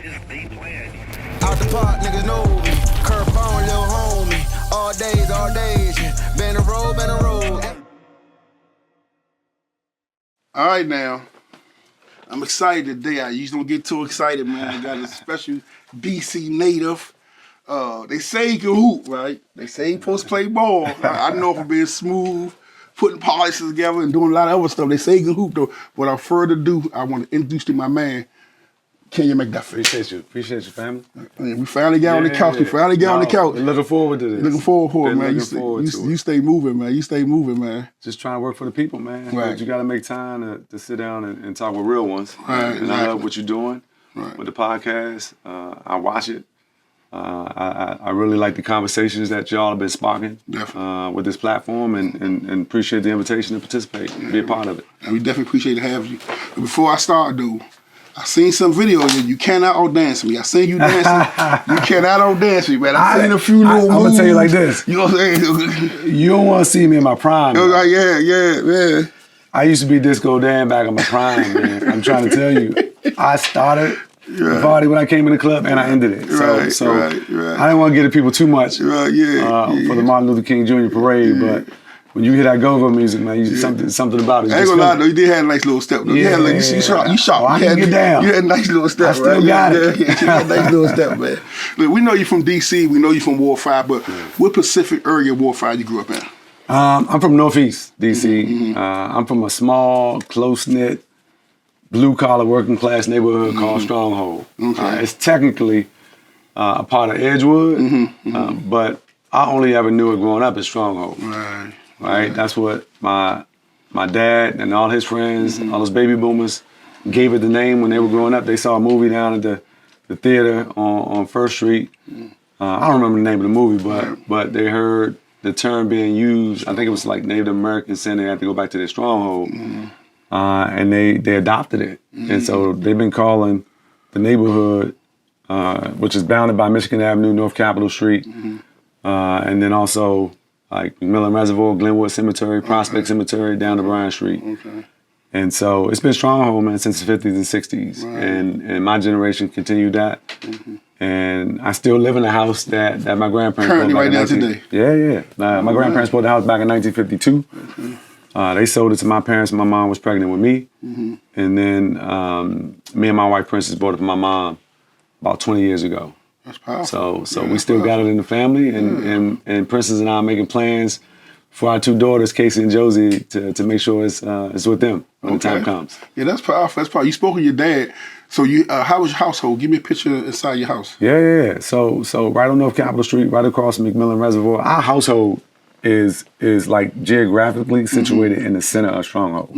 Out the park, niggas know me. Curb on, little homie. All days. Been a road. All right, now. I'm excited today. I usually don't get too excited, man. I got a special DC native. They say he can hoop, right? They say he supposed to play ball. I know from being smooth, putting policies together and doing a lot of other stuff. They say he can hoop, though. Without further ado, I want to introduce to my man, Kenyan Mcduffie. Appreciate you, family. We finally got on the couch. Looking forward to this. Looking forward, man. You stay moving, man. Just trying to work for the people, man. Right. You got to make time to sit down and talk with real ones. Right. And I love what you're doing with the podcast. I watch it. I really like the conversations that y'all have been sparking with this platform, and appreciate the invitation to participate and be a part of it. And we definitely appreciate having you. But before I start, dude, I seen some video of you cannot out-dance me. I seen you dancing. You cannot out-dance me, man. I seen a few little moves. I'm going to tell you like this. You know what I'm saying? You don't want to see me in my prime. Like, yeah. I used to be Disco Dan back in my prime, man. I'm trying to tell you. I started the party when I came in the club, and I ended it. So I didn't want to get to people too much for the Martin Luther King Jr. parade, but when you hear that go-go music, man, something about it. I ain't gonna lie though, you did have a nice little step though. You shot. I can get down. You had a nice little step. I still got it. You had a nice little step, man. Look, we know you from DC. We know you from Ward 5, but what Pacific area of Ward 5 you grew up in? I'm from Northeast DC. I'm from a small, close-knit, blue-collar, working-class neighborhood called Stronghold. Okay. It's technically a part of Edgewood, but I only ever knew it growing up as Stronghold. Right? That's what my dad and all his friends, all those baby boomers, gave it the name when they were growing up. They saw a movie down at the theater on First Street. I don't remember the name of the movie, but they heard the term being used. I think it was like Native Americans saying they had to go back to their stronghold, and they adopted it. And so they've been calling the neighborhood, which is bounded by Michigan Avenue, North Capitol Street, and then also like McMillan Reservoir, Glenwood Cemetery, Prospect Cemetery, down to Bryan Street. And so it's been Stronghold, man, since the 50s and 60s. And my generation continued that. And I still live in a house that my grandparents currently bought right now today. Yeah. My grandparents bought the house back in 1952. They sold it to my parents. My mom was pregnant with me. And then me and my wife, Princess, bought it for my mom about 20 years ago. That's powerful. So we still got it in the family, and Princess and I are making plans for our two daughters, Casey and Josie, to make sure it's with them when the time comes. Yeah, that's powerful. You spoke of your dad. So how was your household? Give me a picture inside your house. Yeah. So right on North Capitol Street, right across from McMillan Reservoir, our household is like geographically situated in the center of Stronghold.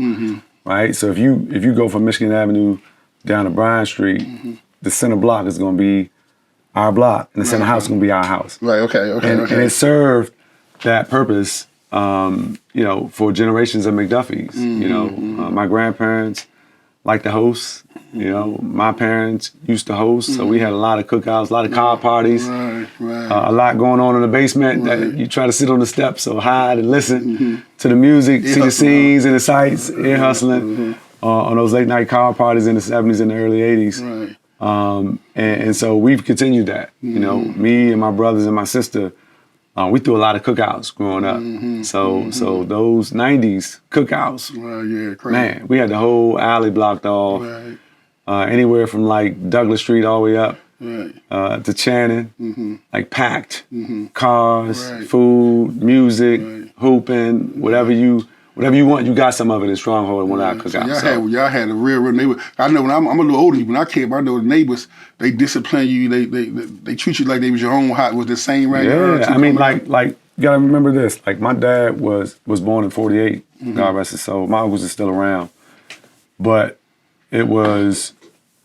Right. So if you go from Michigan Avenue down to Bryan Street, the center block is going to be our block, and the center house is going to be our house. Right. Okay. And it served that purpose, for generations of McDuffies. My grandparents liked to host. My parents used to host, so we had a lot of cookouts, a lot of card parties, a lot going on in the basement that you try to sit on the steps or hide and listen to the music, see the scenes and the sights, ear hustling on those late night card parties in the 70s and the early 80s. And so we've continued that. Me and my brothers and my sister, we threw a lot of cookouts growing up. So those 90s cookouts, crazy. Man, we had the whole alley blocked off. Anywhere from like Douglas Street all the way up to Channing, like packed. Cars, food, music, hooping, whatever you want, you got some of it in Stronghold and one of our cookouts. So y'all had a real neighbor. I know when I'm a little older, when I came, I know the neighbors, they discipline you, they treat you like they was your own hot. Was the same right now? Yeah, I mean, like you gotta remember this. Like my dad was born in '48. God rest his soul. My uncles are still around, but it was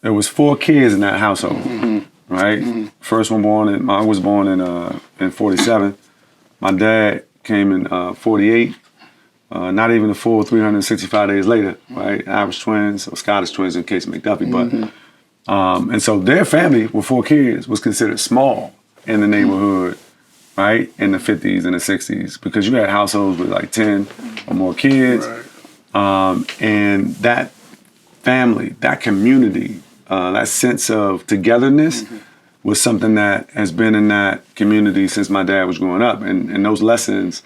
4 kids in that household, right? First one born my uncle was born in '47. My dad came in '48. Not even a full 365 days later, right? Irish twins or Scottish twins in case of Mcduffie, but and so their family with 4 kids was considered small in the neighborhood, right? In the 50s and the 60s, because you had households with like 10 or more kids, and that family, that community that sense of togetherness was something that has been in that community since my dad was growing up. And those lessons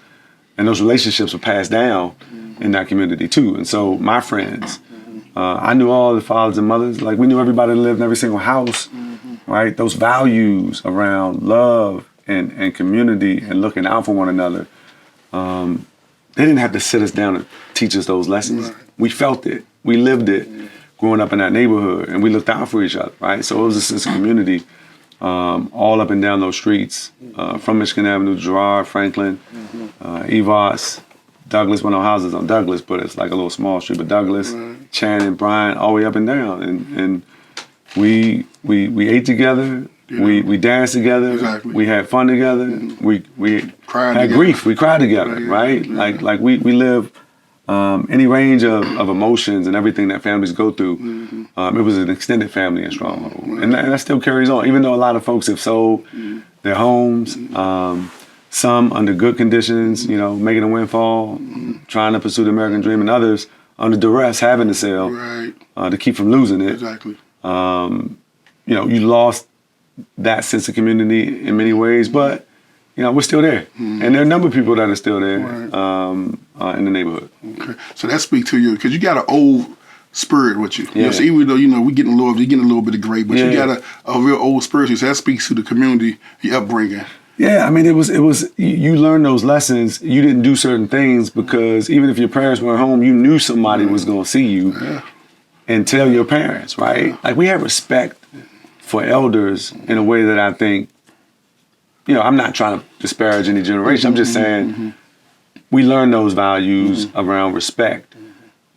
and those relationships were passed down in that community too. And so my friends, I knew all the fathers and mothers. Like, we knew everybody that lived in every single house, right? Those values around love and community and looking out for one another, they didn't have to sit us down and teach us those lessons. Right. We felt it. We lived it growing up in that neighborhood, and we looked out for each other, right? So it was a sense of community all up and down those streets, from Michigan Avenue, Girard, Franklin, Evos, Douglas. Well, no houses on Douglas, but it's like a little small street, but Douglas, Channing, Bryant, all the way up and down. And we ate together. Yeah. We danced together. Exactly. We had fun together. We cried had together. Grief. We cried together, right? Yeah. Like we live any range of emotions and everything that families go through. It was an extended family in Stronghold, and that still carries on. Even though a lot of folks have sold their homes, some under good conditions, making a windfall, trying to pursue the American dream, and others under duress, having to sell to keep from losing it. Exactly. You lost that sense of community in many ways, but we're still there, and there are a number of people that are still there in the neighborhood. Okay, so that speaks to you because you got an old spirit with you. Yeah. So even though we getting a little bit of gray, but you got a real old spirit. So that speaks to the community, your upbringing. Yeah, I mean, it was. You learned those lessons. You didn't do certain things because even if your parents weren't home, you knew somebody was going to see you and tell your parents, right? Yeah. Like, we have respect for elders in a way that I think, I'm not trying to disparage any generation. I'm just saying we learn those values around respect,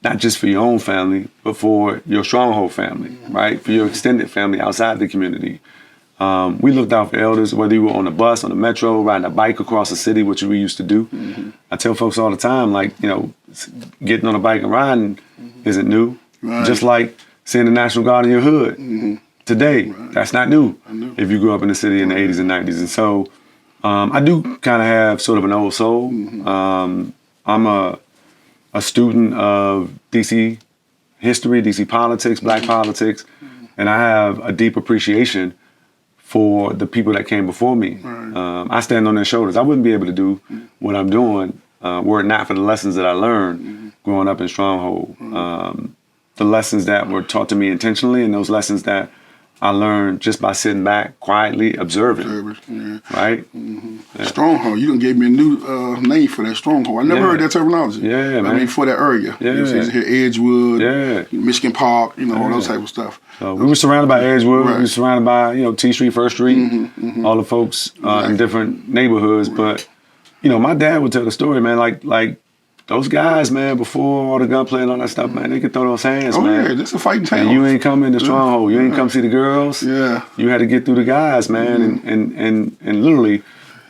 not just for your own family, but for your Stronghold family, right? For your extended family outside the community. We looked out for elders, whether you were on the bus, on the metro, riding a bike across the city, which we used to do. I tell folks all the time, like, getting on a bike and riding isn't new. Right. Just like seeing the National Guard in your hood. Today, that's not new if you grew up in the city in the 80s and 90s. And so I do kind of have sort of an old soul. I'm a student of DC history, DC politics, black politics, and I have a deep appreciation for the people that came before me. I stand on their shoulders. I wouldn't be able to do what I'm doing were it not for the lessons that I learned growing up in Stronghold. The lessons that were taught to me intentionally, and those lessons that I learned just by sitting back, quietly observing. Right? Yeah. Stronghold. You done gave me a new name for that Stronghold. I never heard that terminology. Yeah, man. I mean, for that area. Yeah. You hear Edgewood, Michigan Park, all those type of stuff. So we were surrounded by Edgewood. We were surrounded by, T Street, First Street, all the folks in different neighborhoods. But, my dad would tell the story, man, like those guys, man, before all the gunplay and all that stuff, man, they could throw those hands, man. Yeah, this a fighting town. And you ain't come in the Stronghold. You ain't come see the girls. Yeah. You had to get through the guys, man. And literally,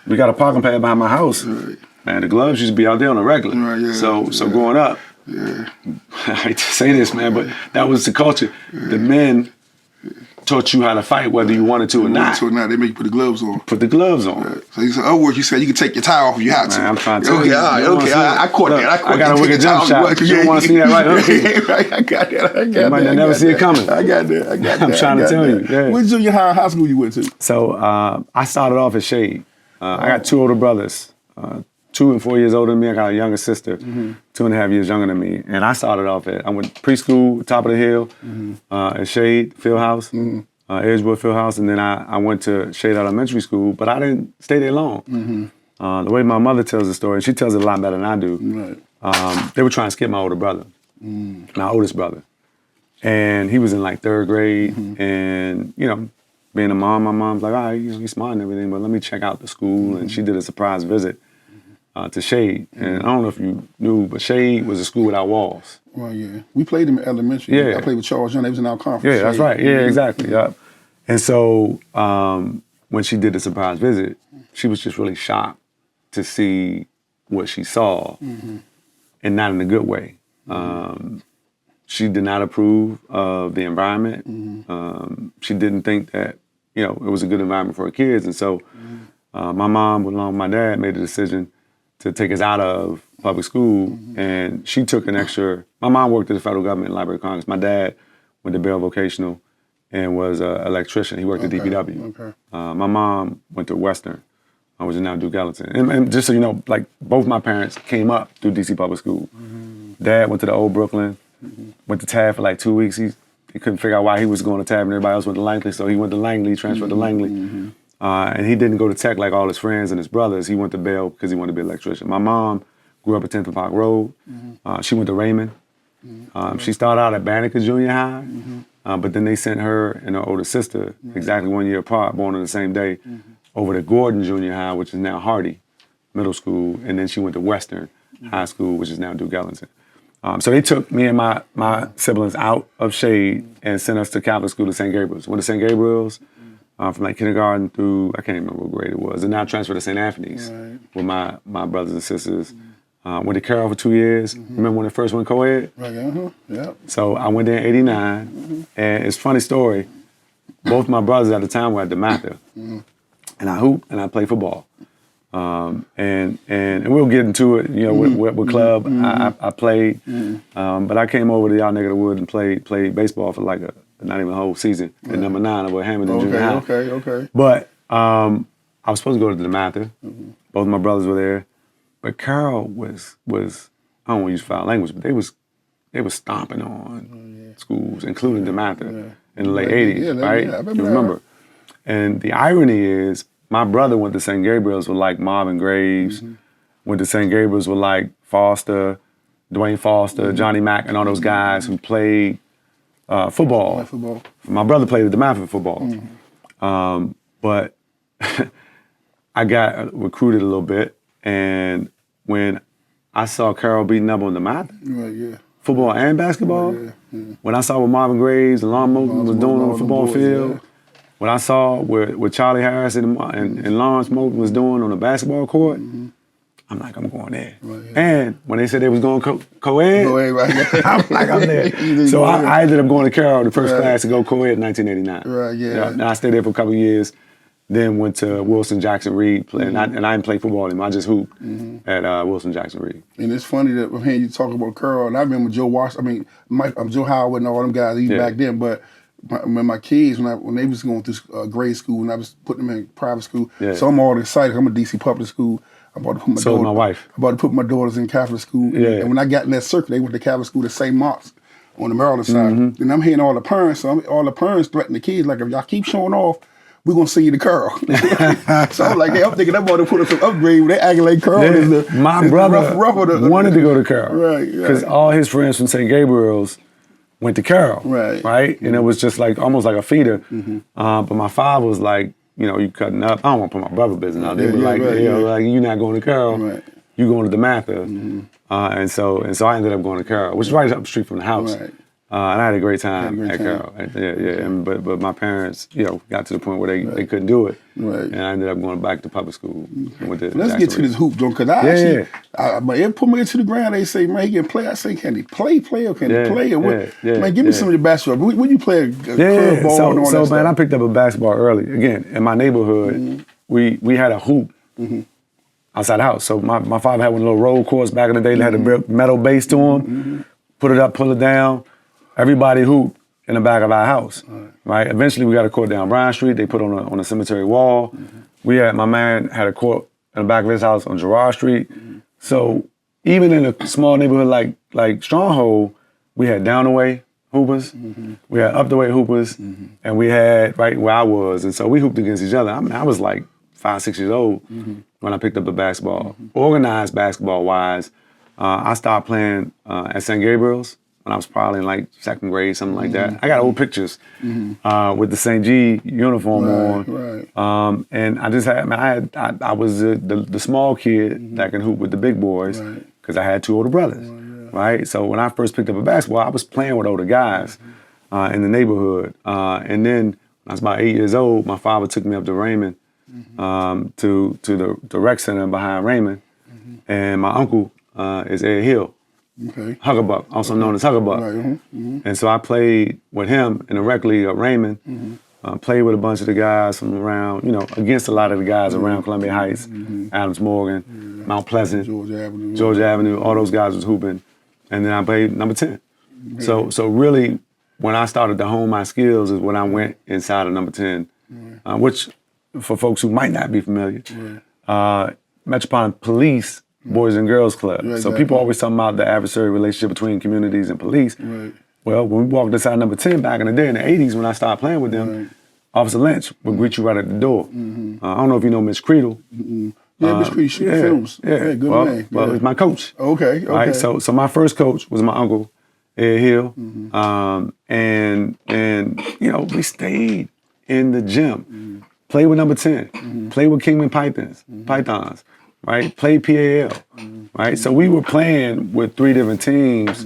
we got a parking pad behind my house. Right. Man, the gloves used to be out there on a regular. Right, so growing up, I hate to say this, man, but that was the culture. The men taught you how to fight whether you wanted to or not. They make you put the gloves on. Put the gloves on. Right. So in other words, you said you can take your tie off if you have to. Man, I'm trying to tell you. I caught that. I got a wicked jump shot. You don't want to see that, right? Right, I got that. You might never see it coming. I got that. I'm trying to tell you. Yeah. What junior high school you went to? So I started off at Shade. I got two older brothers, 2 and 4 years older than me. I got a younger sister, 2.5 years younger than me. And I started off I went preschool, top of the hill, at Shade Fieldhouse. Edgewood Fieldhouse, and then I went to Shade Elementary School, but I didn't stay there long. The way my mother tells the story, and she tells it a lot better than I do, they were trying to skip my older brother, my oldest brother. And he was in like 3rd grade, and, being a mom, my mom's like, all right, he's smart and everything, but let me check out the school, and she did a surprise visit to Shade. And I don't know if you knew, but Shade was a school without walls. Well, yeah. We played him in elementary. Yeah. I played with Charles Young. They was in our conference. Yeah, that's right. Yeah, exactly. Yep. And so when she did the surprise visit, she was just really shocked to see what she saw, and not in a good way. She did not approve of the environment. She didn't think that, it was a good environment for her kids. And so my mom, along with my dad, made the decision to take us out of public school, and she took an extra. My mom worked at the federal government, Library of Congress. My dad went to Bell Vocational, and was an electrician. He worked at DPW. Okay. My mom went to Western, which is now Duke Ellington. And just so you know, like both my parents came up through DC Public School. Dad went to the old Brooklyn, went to Taft for like 2 weeks. He couldn't figure out why he was going to Taft and everybody else went to Langley, so he went to Langley, transferred to Langley. And he didn't go to Tech like all his friends and his brothers. He went to Bell because he wanted to be an electrician. My mom grew up at 10th and Park Road. She went to Raymond. She started out at Banneker Junior High, but then they sent her and her older sister, exactly 1 year apart, born on the same day, over to Gordon Junior High, which is now Hardy Middle School, and then she went to Western High School, which is now Duke Ellington. So they took me and my siblings out of Shade and sent us to Catholic school to St. Gabriel's. Went to St. Gabriel's from like kindergarten through, I can't remember what grade it was, and now transferred to St. Anthony's with my brothers and sisters. Went to Carroll for 2 years. Remember when it first went co-ed? Right, yeah. So I went there in '89, and it's a funny story. Both my brothers at the time were at DeMatha, and I hooped and I played football. And we'll get into it, you know, what club I played. But I came over to y'all neck of the woods and played baseball for like not even a whole season at number 9 over at Hamilton Junior High. Okay. But I was supposed to go to DeMatha. Both my brothers were there. But Carroll was I don't want to use foul language, but they was stomping on schools, including DeMatha in the late 80s, right? Yeah, I you remember. And the irony is, my brother went to St. Gabriel's with like Marvin Graves, went to St. Gabriel's with like Foster, Dwayne Foster, Johnny Mack, and all those guys who played football. My brother played at DeMatha football. But I got recruited a little bit, and when I saw Carroll beating up on DeMatha, football and basketball, when I saw what Marvin Graves and Lon Moulton was doing on the football field, what I saw what Charlie Harris and Lawrence Moulton was doing on the basketball court, I'm like, I'm going there. And when they said they was going co-ed, I'm like, I'm there. So I ended up going to Carroll, the first class to go co-ed in 1989. And I stayed there for a couple of years, then went to Wilson Jackson Reed, and I didn't play football anymore. I just hooped at Wilson Jackson Reed. And it's funny that I'm hearing you talk about Carroll, and I remember Joe Washington, Joe Howard and all them guys even back then, but my kids, when they was going through grade school, and I was putting them in private school, so I'm all excited. I'm a DC public school. I'm about to put my wife. I'm about to put my daughters in Catholic school. And when I got in that circle, they went to Catholic school to St. Mark's on the Maryland side. And I'm hearing all the parents, all the parents threaten the kids, like, if y'all keep showing off, we're going to send you to Carroll. So I'm like, hey, I'm thinking I'm about to put up some upgrade. They acting like Carroll is the My brother wanted to go to Carroll. Because all his friends from St. Gabriel's went to Carroll. Right? And it was just like, almost like a feeder. But my father was like, you know, you cutting up. I don't want to put my brother business out there, but like you're not going to Carroll. You're going to DeMatha. And so I ended up going to Carroll, which is right up the street from the house. And I had a great time at Carroll. But my parents, you know, got to the point where they couldn't do it. And I ended up going back to public school. Let's get to this hoop, though, because they put me into the ground, they say, man, he can play. I say, can he play or can he play? Man, give me some of your basketball. When you play a curveball and all that stuff? Man, I picked up a basketball early. Again, in my neighborhood, we had a hoop outside the house. So my father had one of the little roll courts back in the day that had a metal base to them. Put it up, pull it down. Everybody hooped in the back of our house, right? Eventually, we got a court down Bryan Street. They put on a cemetery wall. My man had a court in the back of his house on Girard Street. So even in a small neighborhood like Stronghold, we had down the way hoopers, we had up the way hoopers, and we had right where I was, and so we hooped against each other. I mean, I was like 5, 6 years old when I picked up the basketball. Organized basketball wise, I started playing at St. Gabriel's when I was probably in like second grade, something like that. I got old pictures with the St. G uniform on. And I just had, I was the small kid that can hoop with the big boys because I had 2 older brothers, right? So when I first picked up a basketball, I was playing with older guys in the neighborhood. And then when I was about 8 years old, my father took me up to Raymond, to the rec center behind Raymond. And my uncle is Ed Hill. Huggerbuck, also known as Huggerbuck. And so I played with him in the rec league at Raymond, played with a bunch of the guys from around, you know, against a lot of the guys around Columbia Heights, Adams Morgan, Mount Pleasant, Georgia Avenue, all those guys was hooping. And then I played number 10. So really, when I started to hone my skills is when I went inside of number 10, which for folks who might not be familiar, Metropolitan Police Boys and Girls Club. Right, so people always talking about the adversary relationship between communities and police. Right. Well, when we walked inside number 10 back in the day in the 80s when I started playing with them, Officer Lynch would greet you right at the door. I don't know if you know Miss Creedle. Yeah, Miss Creedle, shoot films. Yeah, good man. Well, it was my coach. Okay. Right? So my first coach was my uncle, Ed Hill. And you know, we stayed in the gym, played with number 10, played with Kingman Pythons, right? Played PAL, right? So we were playing with 3 different teams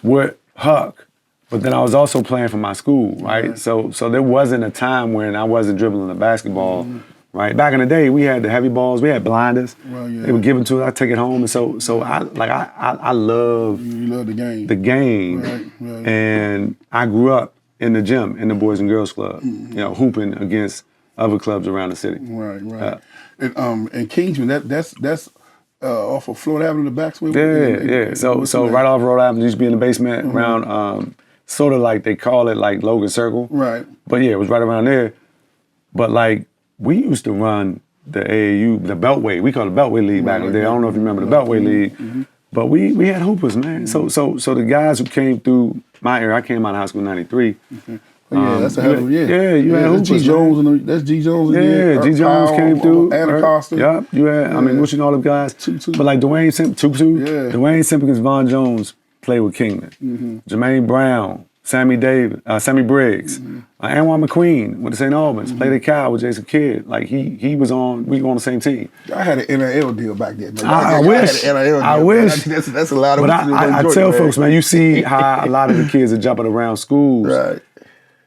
with Huck, but then I was also playing for my school, right? So there wasn't a time when I wasn't dribbling the basketball, right? Back in the day, we had the heavy balls, we had blinders. Well, yeah. They would give it to us, I'd take it home, and so I love You love the game. the game, Right. and I grew up in the gym in the Boys and Girls Club, you know, hooping against other clubs around the city. Right. And Kingsman, that's off of Florida Avenue, the backswing. Yeah. So right off Rhode Avenue, used to be in the basement around, sort of like they call it like Logan Circle. Right. But yeah, it was right around there. But like we used to run the AAU, the Beltway. We called it Beltway League back in the day. I don't know if you remember the Beltway League. But we had hoopers, man. So the guys who came through my area, I came out of high school in '93. Yeah, that's a hell of a Yeah, you had that's hoopers. G Jones that's G Jones. Yeah, G Jones came through. Anacostia. Yep, you had. I mean, wishing all them guys. But like Dwayne Simpkins, Yeah. Dwayne Simpkins, Von Jones played with Kingman. Jermaine Brown, Sammy Briggs, Anwar McQueen with the St. Albans played at Cal with Jason Kidd. Like we were on the same team. I had an NIL deal back then. Man. I wish. had an NIL deal, I man. wish. That's a lot of. But I tell folks, man, you see how a lot of the kids are jumping around schools. Right.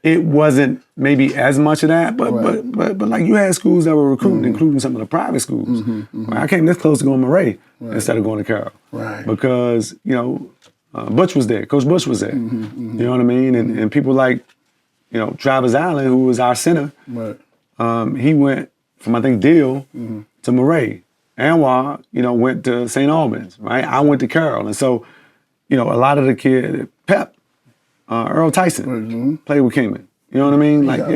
It wasn't maybe as much of that, but like you had schools that were recruiting, including some of the private schools. Right? I came this close to going to Murray instead of going to Carroll. Right. Because, you know, Butch was there, Coach Bush was there. You know what I mean? And people like, you know, Travis Allen, who was our center, he went from, I think, Deal to Murray. Anwar, you know, went to St. Albans, right? I went to Carroll. And so, you know, a lot of the kids, Pep, Earl Tyson played with Kingman. You know what I mean? Like,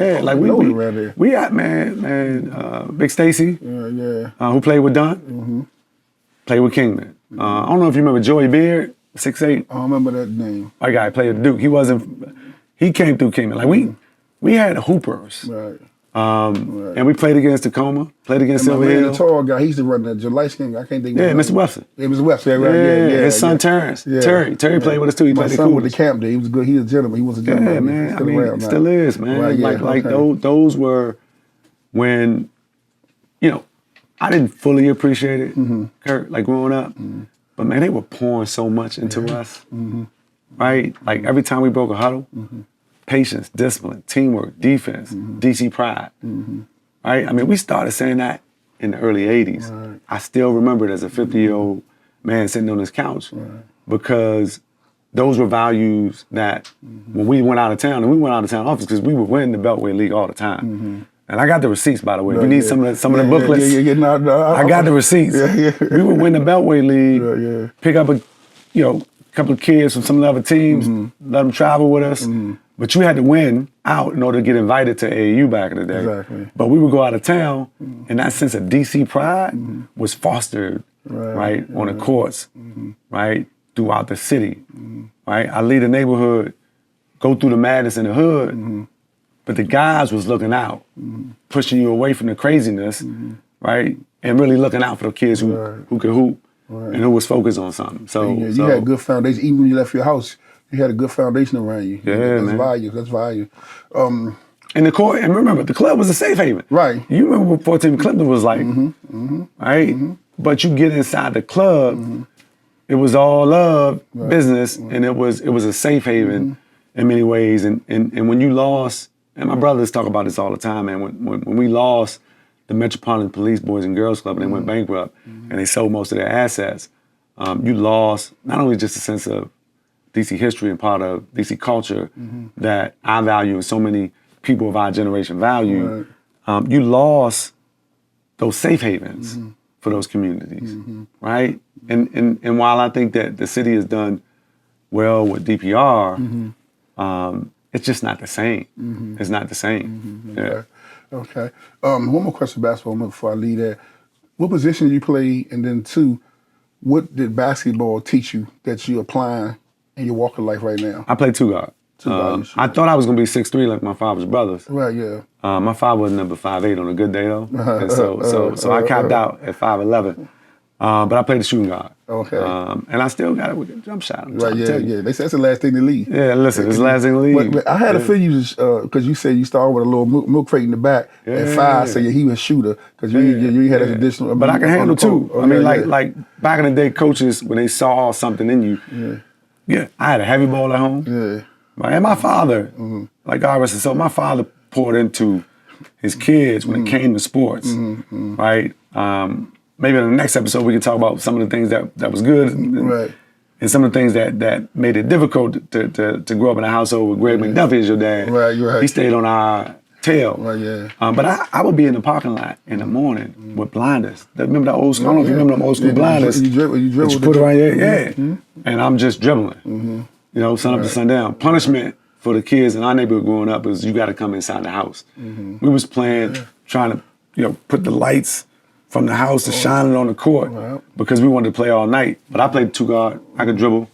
we got man, Big Stacy, who played with Dunn, played with Kingman. I don't know if you remember Joey Beard, 6'8". I don't remember that name. White guy played with Duke. He came through Kingman. Like we had hoopers. Right. And we played against Tacoma, played against Silver Man, Hill. the tall guy, he used to run that July skin. I can't think. Yeah, of Mr. Webster. Yeah, Mr. Webster. Right. Yeah. His son Terrence. Yeah. Terry played with us too. He My played son the with the camp there. He was good. He was a gentleman. He was a gentleman. Yeah, man. He's I mean, around now. still is, man. Right, yeah, like okay. those were when, you know, I didn't fully appreciate it, Kurt, like growing up. But man, they were pouring so much into us, right? Like every time we broke a huddle, patience, discipline, teamwork, defense, DC pride, right? I mean, we started saying that in the early 80s. Right. I still remember it as a 50-year-old man sitting on his couch because those were values that when we went out of town, and we went out of town often because we would win the Beltway League all the time. And I got the receipts, by the way. If you need some of the booklets, I got the receipts. We would win the Beltway League, pick up a couple of kids from some of the other teams, let them travel with us. But you had to win out in order to get invited to AAU back in the day. Exactly. But we would go out of town, and that sense of DC pride was fostered, right, on the courts, right, throughout the city, right? I lead the neighborhood, go through the madness in the hood, but the guys was looking out, pushing you away from the craziness, right, and really looking out for the kids who could hoop and who was focused on something. So you had a good foundation. Even when you left your house, you had a good foundation around you. Yeah, that's man. value. That's value. And the court, and remember, the club was a safe haven. Right. You remember what 14 Clifton was like, right? But you get inside the club, it was all love, business, and it was a safe haven in many ways. And when you lost, and my brothers talk about this all the time, man, when we lost the Metropolitan Police Boys and Girls Club and they went bankrupt and they sold most of their assets, you lost not only just a sense of DC history and part of DC culture that I value and so many people of our generation value, you lost those safe havens for those communities, right? And while I think that the city has done well with DPR, it's just not the same. It's not the same. Yeah. Okay. One more question, basketball, before I leave that. What position did you play, and then two, what did basketball teach you that you're applying in your walk of life right now? I played two guard. I thought I was gonna be 6'3" like my father's brothers. Right. Yeah. My father was number 5'8" on a good day though, and so I capped out at 5'11". But I played the shooting guard. Okay. And I still got it with the jump shot. Right. Yeah. They say that's the last thing to leave. Yeah. Listen, it's the last thing to leave. But I had a feeling because you said you started with a little milk crate in the back at 5, so he was a shooter because you had an additional. But I can handle too. Okay, I mean, like back in the day, coaches when they saw something in you, I had a heavy ball at home. Yeah. Right? And my father, like God rest his soul, my father poured into his kids when it came to sports. Right. Maybe in the next episode we can talk about some of the things that was good, and some of the things that made it difficult to grow up in a household with Greg Mcduffie as your dad. Right. He stayed on our tail. Right. Yeah. But I would be in the parking lot in the morning with blinders. Remember that old school? I don't know if you remember them old school blinders. You dribble. You put it right there, and I'm just dribbling. You know, sun up to sundown. Punishment for the kids in our neighborhood growing up is you got to come inside the house. We was playing, trying to put the lights from the house to shining on the court because we wanted to play all night. But I played two guard. I could dribble.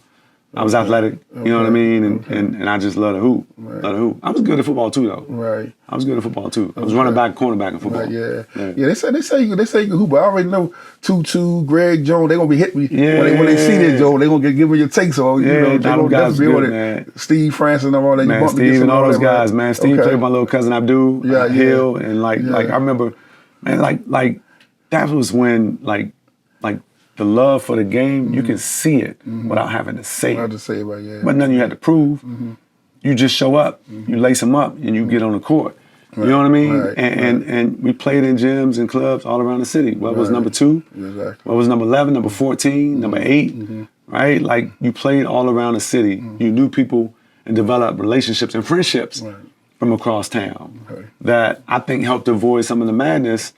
I was athletic. You know what I mean? And I just love to hoop. Love to hoop. I was good at football too, though. Right. I was good at football too. I was running back, cornerback in football. Right, yeah. They say you can hoop, but I already know Tutu, Greg Jones, they gonna be hitting me when they see that, Joe. They gonna give me your takes. So they gonna guys be able good, to. man. Steve Francis and all that. Man, Steve and all those guys, man. Steve played with my little cousin Abdul, Hill, and like I remember, man, like that was when like the love for the game, you can see it without having to say it. But nothing you had to prove. You just show up, you lace them up, and you get on the court. You know what I mean? And we played in gyms and clubs all around the city. What was number 2? Exactly. What was number 11, number 14, number 8, right? Like you played all around the city. You knew people and developed relationships and friendships from across town that I think helped avoid some of the madness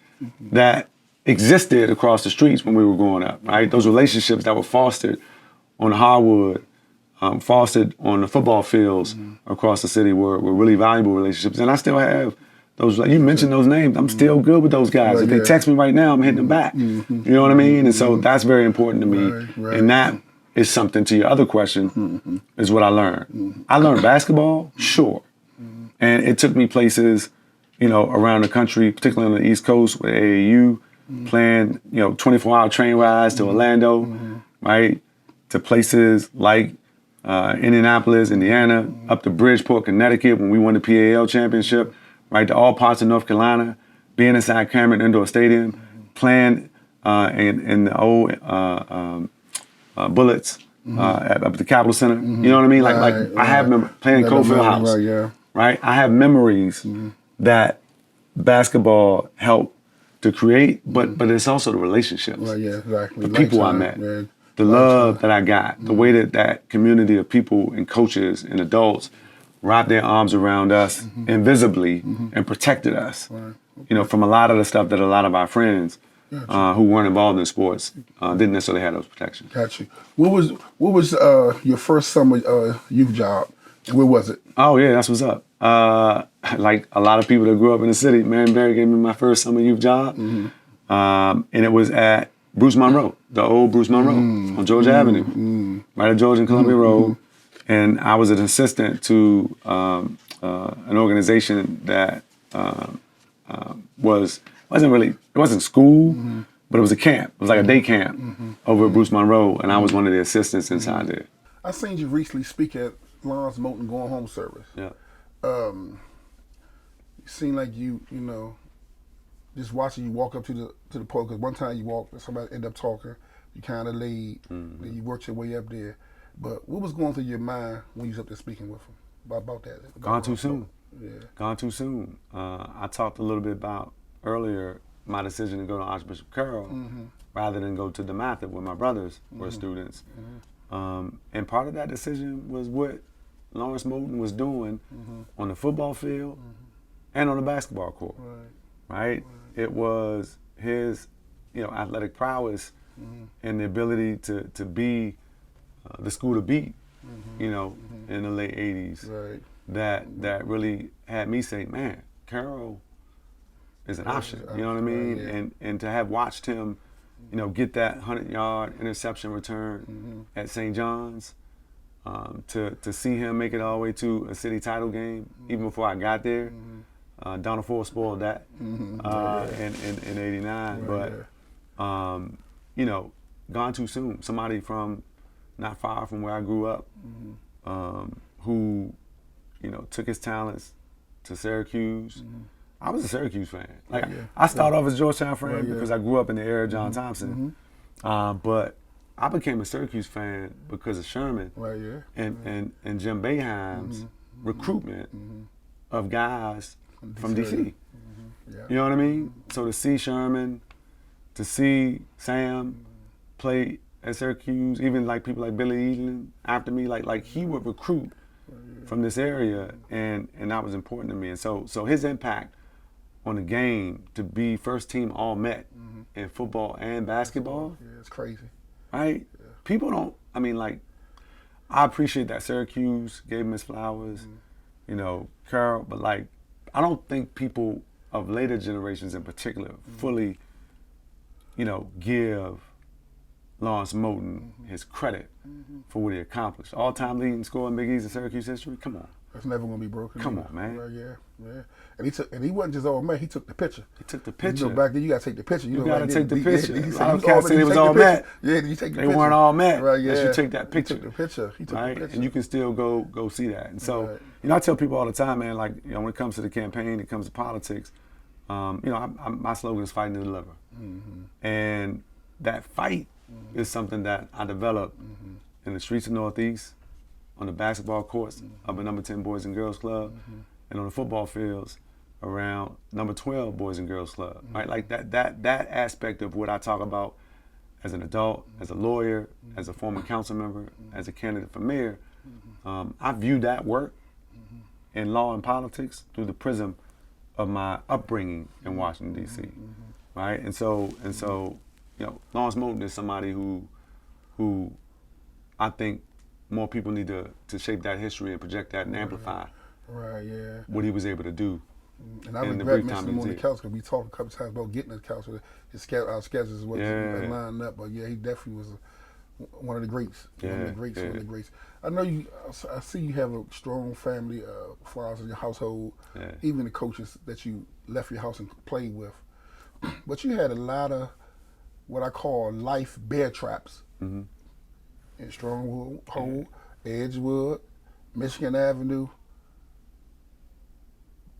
that existed across the streets when we were growing up, right? Those relationships that were fostered on the hardwood, fostered on the football fields across the city were really valuable relationships. And I still have those, like you mentioned those names, I'm still good with those guys. If they text me right now, I'm hitting them back. You know what I mean? And so that's very important to me. And that is something, to your other question, is what I learned. I learned basketball, sure. And it took me places, around the country, particularly on the East Coast with AAU, playing, 24-hour train rides to Orlando, right? To places like Indianapolis, Indiana, up to Bridgeport, Connecticut when we won the PAL championship, right? To all parts of North Carolina, being inside Cameron Indoor Stadium, playing in the old Bullets up at the Capitol Center. You know what I mean? I have playing in Cofield House, right? I have memories that basketball helped to create, but it's also the relationships, the people I met, the love that I got, the way that community of people and coaches and adults wrapped their arms around us invisibly and protected us, from a lot of the stuff that a lot of our friends who weren't involved in sports didn't necessarily have those protections. Got you. What was your first summer youth job? Where was it? Oh yeah, that's what's up. Like a lot of people that grew up in the city, Marion Barry gave me my first summer youth job, and it was at Bruce Monroe, the old Bruce Monroe on Georgia Avenue, right at Georgia and Columbia Road, and I was an assistant to an organization that it wasn't school, but it was a camp. It was like a day camp over at Bruce Monroe, and I was one of the assistants inside there. I seen you recently speak at Lawrence Moulton Going Home service. Yeah. You seem like you just watching you walk up to the pole, because one time you walked and somebody ended up talking, you kind of laid, then you worked your way up there. But what was going through your mind when you was up there speaking with him about that? Gone too soon. Yeah. Gone too soon. I talked a little bit about earlier my decision to go to Archbishop Carroll rather than go to DeMatha where my brothers were students. And part of that decision was what Lawrence Moulton was doing on the football field and on the basketball court, right? It was his, athletic prowess and the ability to be the school to beat, in the late '80s Right. that really had me say, man, Carroll is an option. You know what I mean? Right, yeah. And to have watched him, get that 100-yard interception return at St. John's, to see him make it all the way to a city title game, even before I got there. Donald Ford spoiled that in '89, Right, but gone too soon. Somebody from not far from where I grew up, who took his talents to Syracuse. I was a Syracuse fan. Like I started off as a Georgetown fan because I grew up in the era of John Thompson, but I became a Syracuse fan because of Sherman and Jim Boeheim's recruitment of guys from DC. You know what I mean? So to see Sherman, to see Sam play at Syracuse, even like people like Billy Eaton after me, like he would recruit from this area, and that was important to me. And so his impact on the game to be first team All-Met in football and basketball. Yeah, it's crazy. Right? Yeah. People don't, I appreciate that Syracuse gave him his flowers, Carroll, but I don't think people of later generations in particular fully, give Lawrence Moten his credit for what he accomplished. All-time leading scorer in Big East in Syracuse history. Come on. That's never gonna be broken. Come on, man. Right, yeah. And he wasn't just all man. He took the picture. He took the picture. Back then you gotta take the picture. You gotta take the picture. A lot of cats said it was all met. Yeah, you take the picture. They weren't all met. Right, yeah. You take that picture. He took the picture. He took the picture. And you can still go see that. And so, I tell people all the time, man, when it comes to the campaign, it comes to politics, my slogan is fighting to deliver. And that fight is something that I developed in the streets of Northeast, on the basketball courts of a number 10 Boys and Girls Club, and on the football fields around number 12 Boys and Girls Club. Right? Like that aspect of what I talk about as an adult, as a lawyer, as a former council member, as a candidate for mayor, I view that work in law and politics through the prism of my upbringing in Washington D.C. Right? And so Lawrence Moten is somebody who I think more people need to shape that history and project that and amplify what he was able to do. And I regret mentioning him on the couch because we talked a couple times about getting the couch with our schedules wasn't lined up. But yeah, he definitely was one of the greats. One of the greats. I know I see you have a strong family as far as in your household, even the coaches that you left your house and played with. But you had a lot of what I call life bear traps in Stronghold, Edgewood, Michigan Avenue.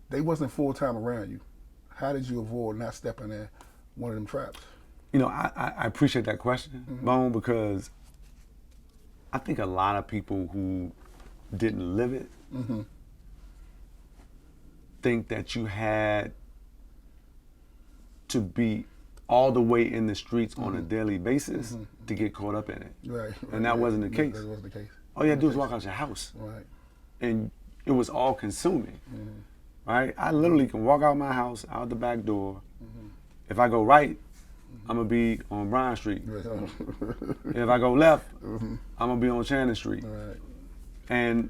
They wasn't full time around you. How did you avoid not stepping in one of them traps? I appreciate that question, Bone, because I think a lot of people who didn't live it think that you had to be all the way in the streets on a daily basis to get caught up in it. Right. And that wasn't the case. That wasn't the case. All you had to do was walk out your house. Right. And it was all consuming. Right? I literally can walk out my house, out the back door. If I go right, I'm gonna be on Bryan Street. If I go left, I'm gonna be on Shannon Street. Right. And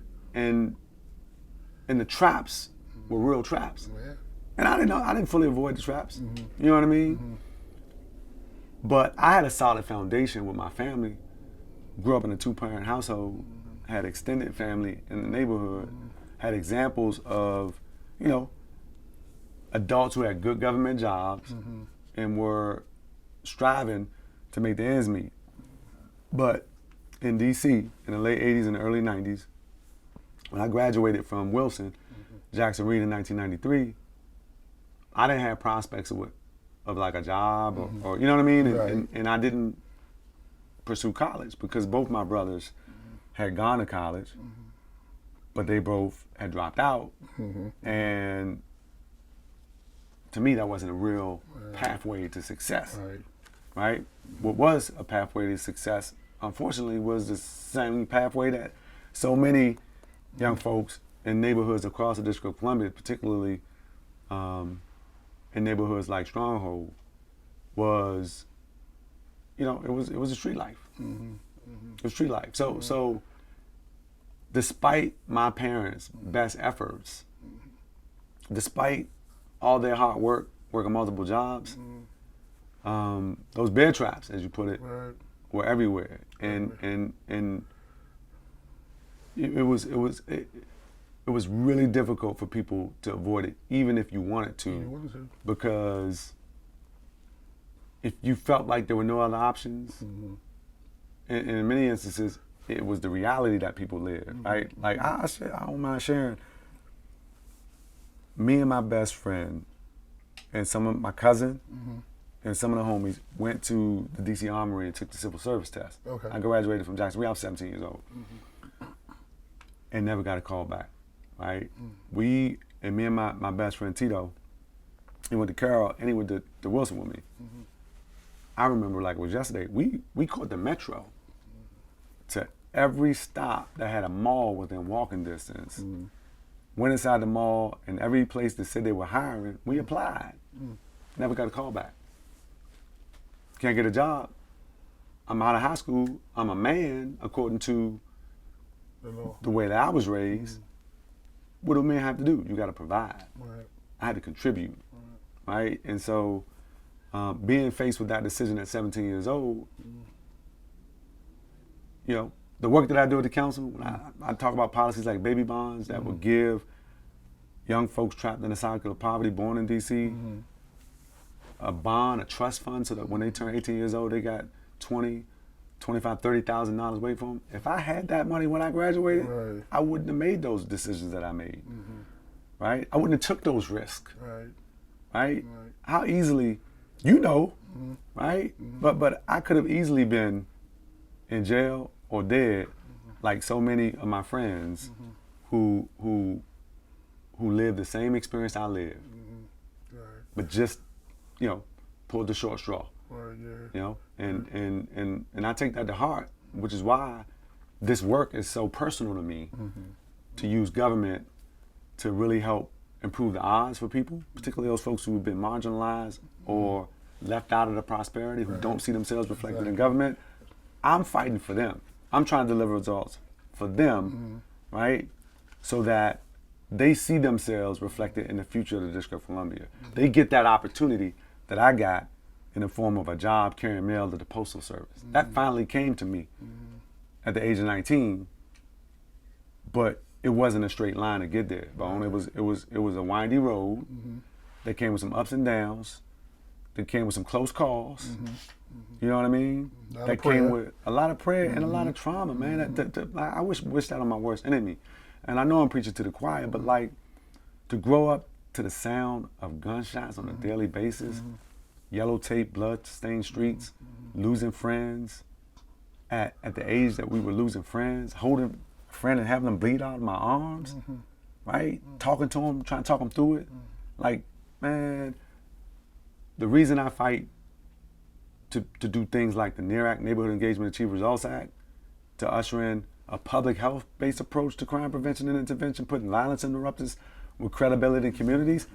the traps were real traps. Yeah. And I didn't fully avoid the traps. You know what I mean? But I had a solid foundation with my family. Grew up in a 2-parent household, had extended family in the neighborhood, had examples of, adults who had good government jobs and were striving to make the ends meet. But in DC, in the late 80s and the early 90s, when I graduated from Wilson, Jackson Reed in 1993, I didn't have prospects of like a job or you know what I mean? And I didn't pursue college because both my brothers had gone to college, but they both had dropped out. And to me, that wasn't a real pathway to success, right? What was a pathway to success, unfortunately, was the same pathway that so many young folks in neighborhoods across the District of Columbia, particularly in neighborhoods like Stronghold, was, it was a street life. It was street life. So despite my parents' best efforts, despite all their hard work, working multiple jobs, those bear traps, as you put it, Right. were everywhere, and it was really difficult for people to avoid it, even if you wanted to, because if you felt like there were no other options, and in many instances, it was the reality that people lived, right? Like I don't mind sharing. Me and my best friend, and some of my cousin, and some of the homies went to the DC Armory and took the civil service test. Okay. I graduated from Jackson. I was 17 years old, and never got a call back. Right? Me and my best friend Tito, he went to Carroll and he went to Wilson with me. I remember like it was yesterday. We caught the metro to every stop that had a mall within walking distance. Went inside the mall, and every place that said they were hiring, we applied. Never got a call back. Can't get a job. I'm out of high school. I'm a man, according to the way that I was raised. What do men have to do? You got to provide. Right. I had to contribute, right? And so, being faced with that decision at 17 years old, you know, the work that I do at the council, when I talk about policies like baby bonds that would give young folks trapped in the cycle of poverty born in D.C. A bond, a trust fund, so that when they turn 18 years old, they got $20,000, $25,000, $30,000 waiting for them. If I had that money when I graduated, Right. I wouldn't have made those decisions that I made, right? I wouldn't have took those risks, right? How easily, right? But I could have easily been in jail or dead, like so many of my friends who lived the same experience I lived, but just, you know, pulled the short straw. You know, and I take that to heart, which is why this work is so personal to me, to use government to really help improve the odds for people, particularly those folks who have been marginalized or left out of the prosperity, who don't see themselves reflected in government. I'm fighting for them. I'm trying to deliver results for them, right? So that they see themselves reflected in the future of the District of Columbia. They get that opportunity that I got in the form of a job carrying mail to the Postal Service. That finally came to me at the age of 19, but it wasn't a straight line to get there. But it was a windy road that came with some ups and downs, that came with some close calls. You know what I mean? That came with a lot of prayer and a lot of trauma, man. I wish that on my worst enemy. And I know I'm preaching to the choir, but like to grow up to the sound of gunshots on a daily basis, yellow tape, blood-stained streets, losing friends at the age that we were losing friends, holding a friend and having them bleed out of my arms, right? Talking to them, trying to talk them through it. Like, man, the reason I fight to do things like the NEAR Act, Neighborhood Engagement Achieve Results Act, to usher in a public health-based approach to crime prevention and intervention, putting violence interrupters with credibility in communities,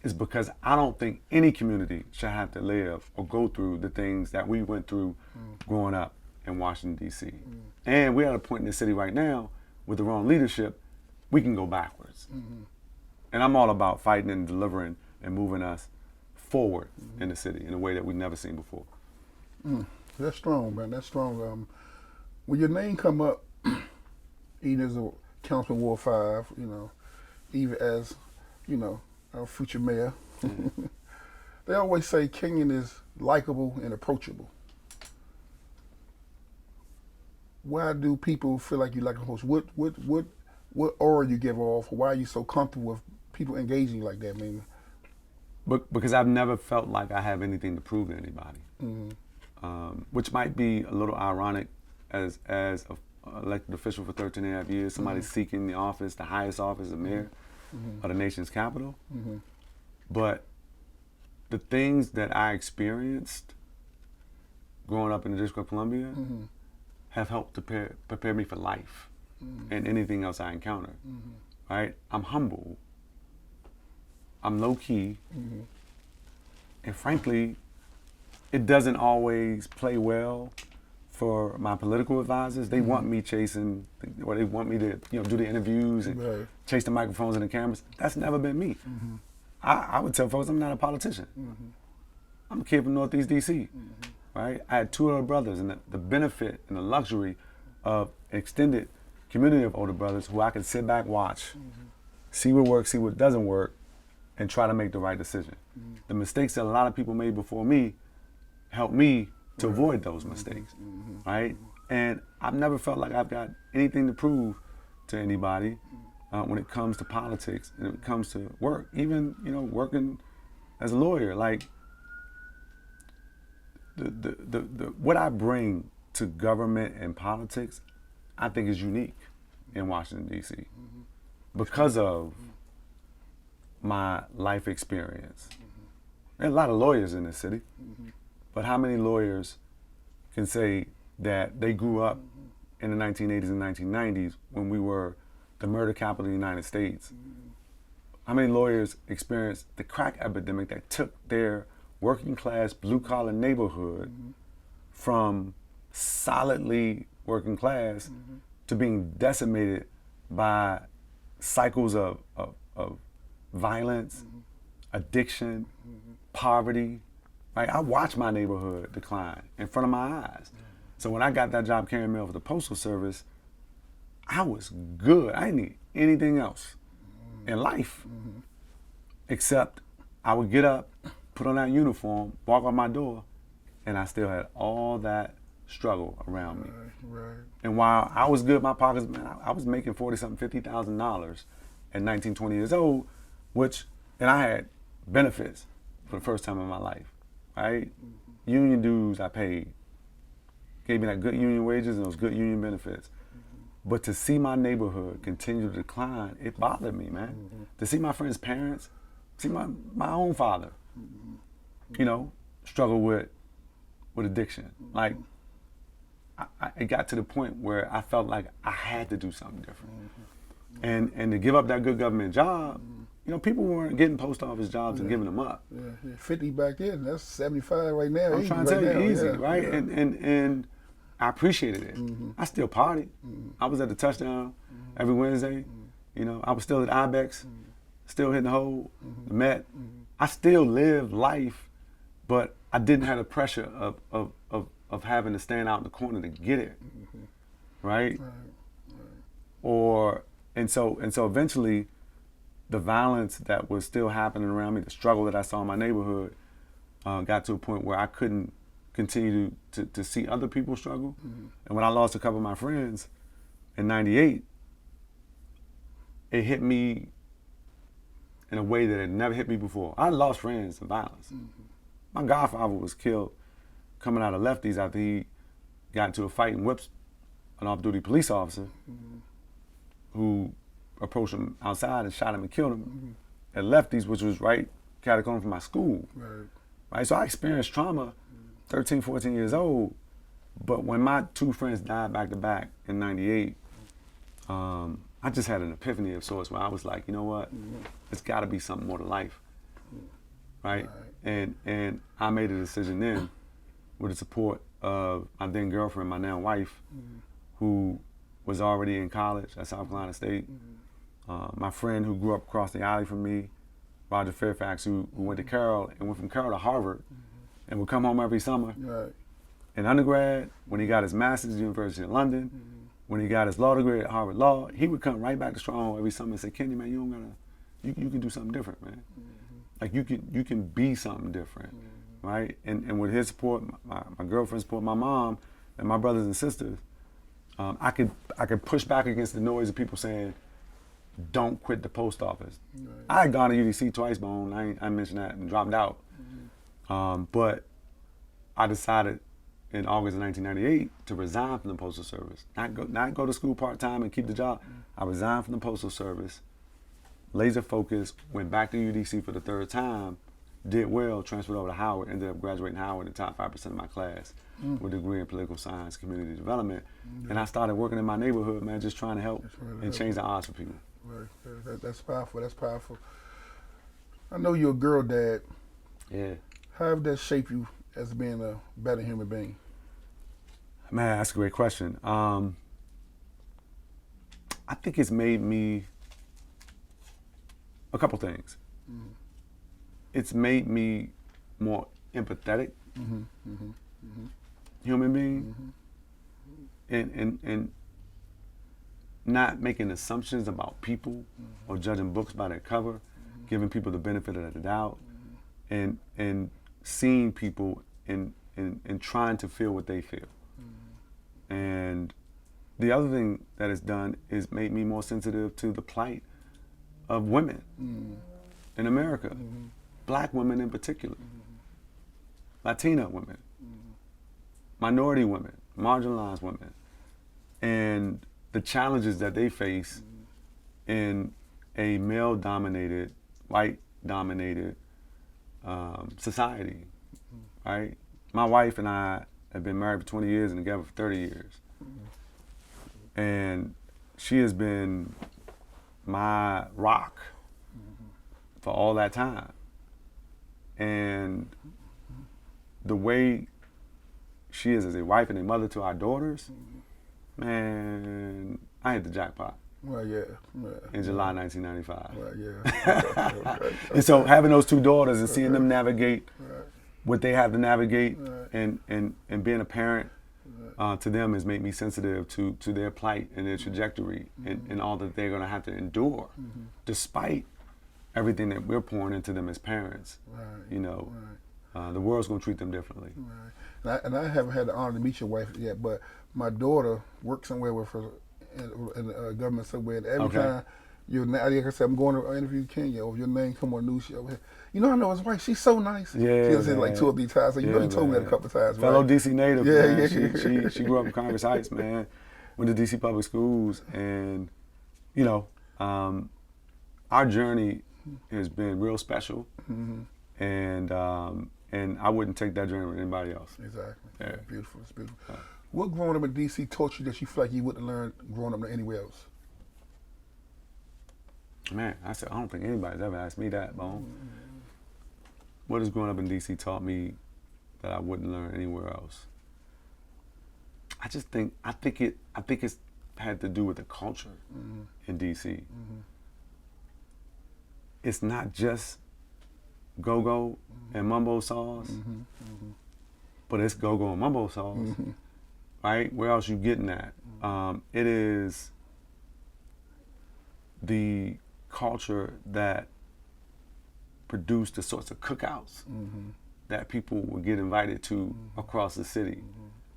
is because I don't think any community should have to live or go through the things that we went through growing up in Washington, D.C. And we're at a point in the city right now with the wrong leadership, we can go backwards. And I'm all about fighting and delivering and moving us forward in the city in a way that we've never seen before. That's strong, man. That's strong. When your name come up, even as a councilman Ward 5, you know, even as, you know, our future mayor, they always say Kenyan is likable and approachable. Why do people feel like you like a host? What aura you give off? Why are you so comfortable with people engaging like that, man? Because I've never felt like I have anything to prove to anybody, which might be a little ironic as an elected official for 13 and a half years, somebody seeking the office, the highest office of mayor of the nation's capital. But the things that I experienced growing up in the District of Columbia have helped prepare me for life and anything else I encounter, right? I'm humble, I'm low key, and frankly, it doesn't always play well for my political advisors. They want me chasing, or they want me to, do the interviews and chase the microphones and the cameras. That's never been me. I would tell folks I'm not a politician. I'm a kid from Northeast DC, right? I had 2 older brothers, and the benefit and the luxury of an extended community of older brothers who I could sit back, watch, see what works, see what doesn't work, and try to make the right decision. The mistakes that a lot of people made before me helped me to avoid those mistakes, right? And I've never felt like I've got anything to prove to anybody when it comes to politics and when it comes to work. Even, working as a lawyer, like what I bring to government and politics, I think is unique in Washington, D.C. because of my life experience. There are a lot of lawyers in this city, but how many lawyers can say that they grew up in the 1980s and 1990s when we were the murder capital of the United States? How many lawyers experienced the crack epidemic that took their working class, blue collar neighborhood from solidly working class to being decimated by cycles of violence, addiction, poverty, right? I watched my neighborhood decline in front of my eyes. So when I got that job carrying mail for the Postal Service, I was good. I didn't need anything else in life except I would get up, put on that uniform, walk out my door, and I still had all that struggle around me. Right. And while I was good in my pockets, man, I was making $40,000, $50,000 at 19, 20 years old, and I had benefits for the first time in my life, right? Union dues I paid, gave me that good union wages and those good union benefits. But to see my neighborhood continue to decline, it bothered me, man. To see my friends' parents, see my own father, struggle with addiction. Like, it got to the point where I felt like I had to do something different. And to give up that good government job, people weren't getting post office jobs and giving them up. Yeah, 50 back then, that's 75 right now. I'm trying to tell you, easy, right? Yeah. And I appreciated it. I still partied. I was at the Touchdown every Wednesday. I was still at Ibex, still hitting the hole, the Met. I still lived life, but I didn't have the pressure of having to stand out in the corner to get it, right? And so eventually, the violence that was still happening around me, the struggle that I saw in my neighborhood, got to a point where I couldn't continue to see other people struggle. And when I lost a couple of my friends in '98, it hit me in a way that had never hit me before. I lost friends to violence. My godfather was killed coming out of Lefties after he got into a fight and whipped an off-duty police officer who approached him outside and shot him and killed him at Lefties, which was right catacomb from my school. Right? So I experienced trauma 13, 14 years old, but when my 2 friends died back to back in '98, I just had an epiphany of sorts where I was like, you know what, it's gotta be something more to life, right? And I made a decision then with the support of my then girlfriend, my now wife, who was already in college at South Carolina State. My friend who grew up across the alley from me, Roger Fairfax, who went to Carroll and went from Carroll to Harvard and would come home every summer. In undergrad, when he got his master's at the University of London, when he got his law degree at Harvard Law, he would come right back to Stronghold every summer and say, Kenny, man, you can do something different, man. Like you can be something different, right? And with his support, my girlfriend's support, my mom, and my brothers and sisters, I could push back against the noise of people saying, don't quit the post office. I had gone to UDC twice, but I mentioned that and dropped out. But I decided in August of 1998 to resign from the Postal Service. Not go to school part-time and keep the job. I resigned from the Postal Service, laser focused, went back to UDC for the 3rd time, did well, transferred over to Howard, ended up graduating Howard in the top 5% of my class with a degree in political science, community development. And I started working in my neighborhood, man, just trying to help and change the odds for people. That's powerful, that's powerful. I know you're a girl dad. Yeah. How did that shape you as being a better human being? Man, that's a great question. I think it's made me a couple things. It's made me more empathetic human being, and not making assumptions about people or judging books by their cover, giving people the benefit of the doubt, and seeing people and trying to feel what they feel. And the other thing that it's done is made me more sensitive to the plight of women in America, black women in particular, Latina women, minority women, marginalized women, and the challenges that they face in a male-dominated, white-dominated society, right? My wife and I have been married for 20 years and together for 30 years. And she has been my rock for all that time. And the way she is as a wife and a mother to our daughters, man, I hit the jackpot. Well, yeah. In July 1995. Well, yeah. Okay. And so having those two daughters and seeing them navigate what they have to navigate, and being a parent to them has made me sensitive to their plight and their trajectory and all that they're going to have to endure, despite everything that we're pouring into them as parents. You know, the world's going to treat them differently. And I haven't had the honor to meet your wife yet, but my daughter works somewhere with her in the government somewhere, and every time like I said, I'm going to interview Kenya, or your name come on news show. You know, I know his wife. She's so nice. Yeah, she's said like 2 or 3 times. So you know, you told me that a couple of times. Fellow right? DC native. Yeah, man. yeah. She grew up in Congress Heights, man. Went to DC public schools, and you know, our journey has been real special, and I wouldn't take that journey with anybody else. Exactly. Yeah. Beautiful. It's beautiful. What growing up in DC taught you that you feel like you wouldn't have learned growing up anywhere else? Man, I don't think anybody's ever asked me that, Bone. What has growing up in DC taught me that I wouldn't learn anywhere else? I think it's had to do with the culture in DC. It's not just go-go and mumbo sauce, but it's go-go and mumbo sauce, right? Where else you getting that? It is the culture that produced the sorts of cookouts that people would get invited to across the city.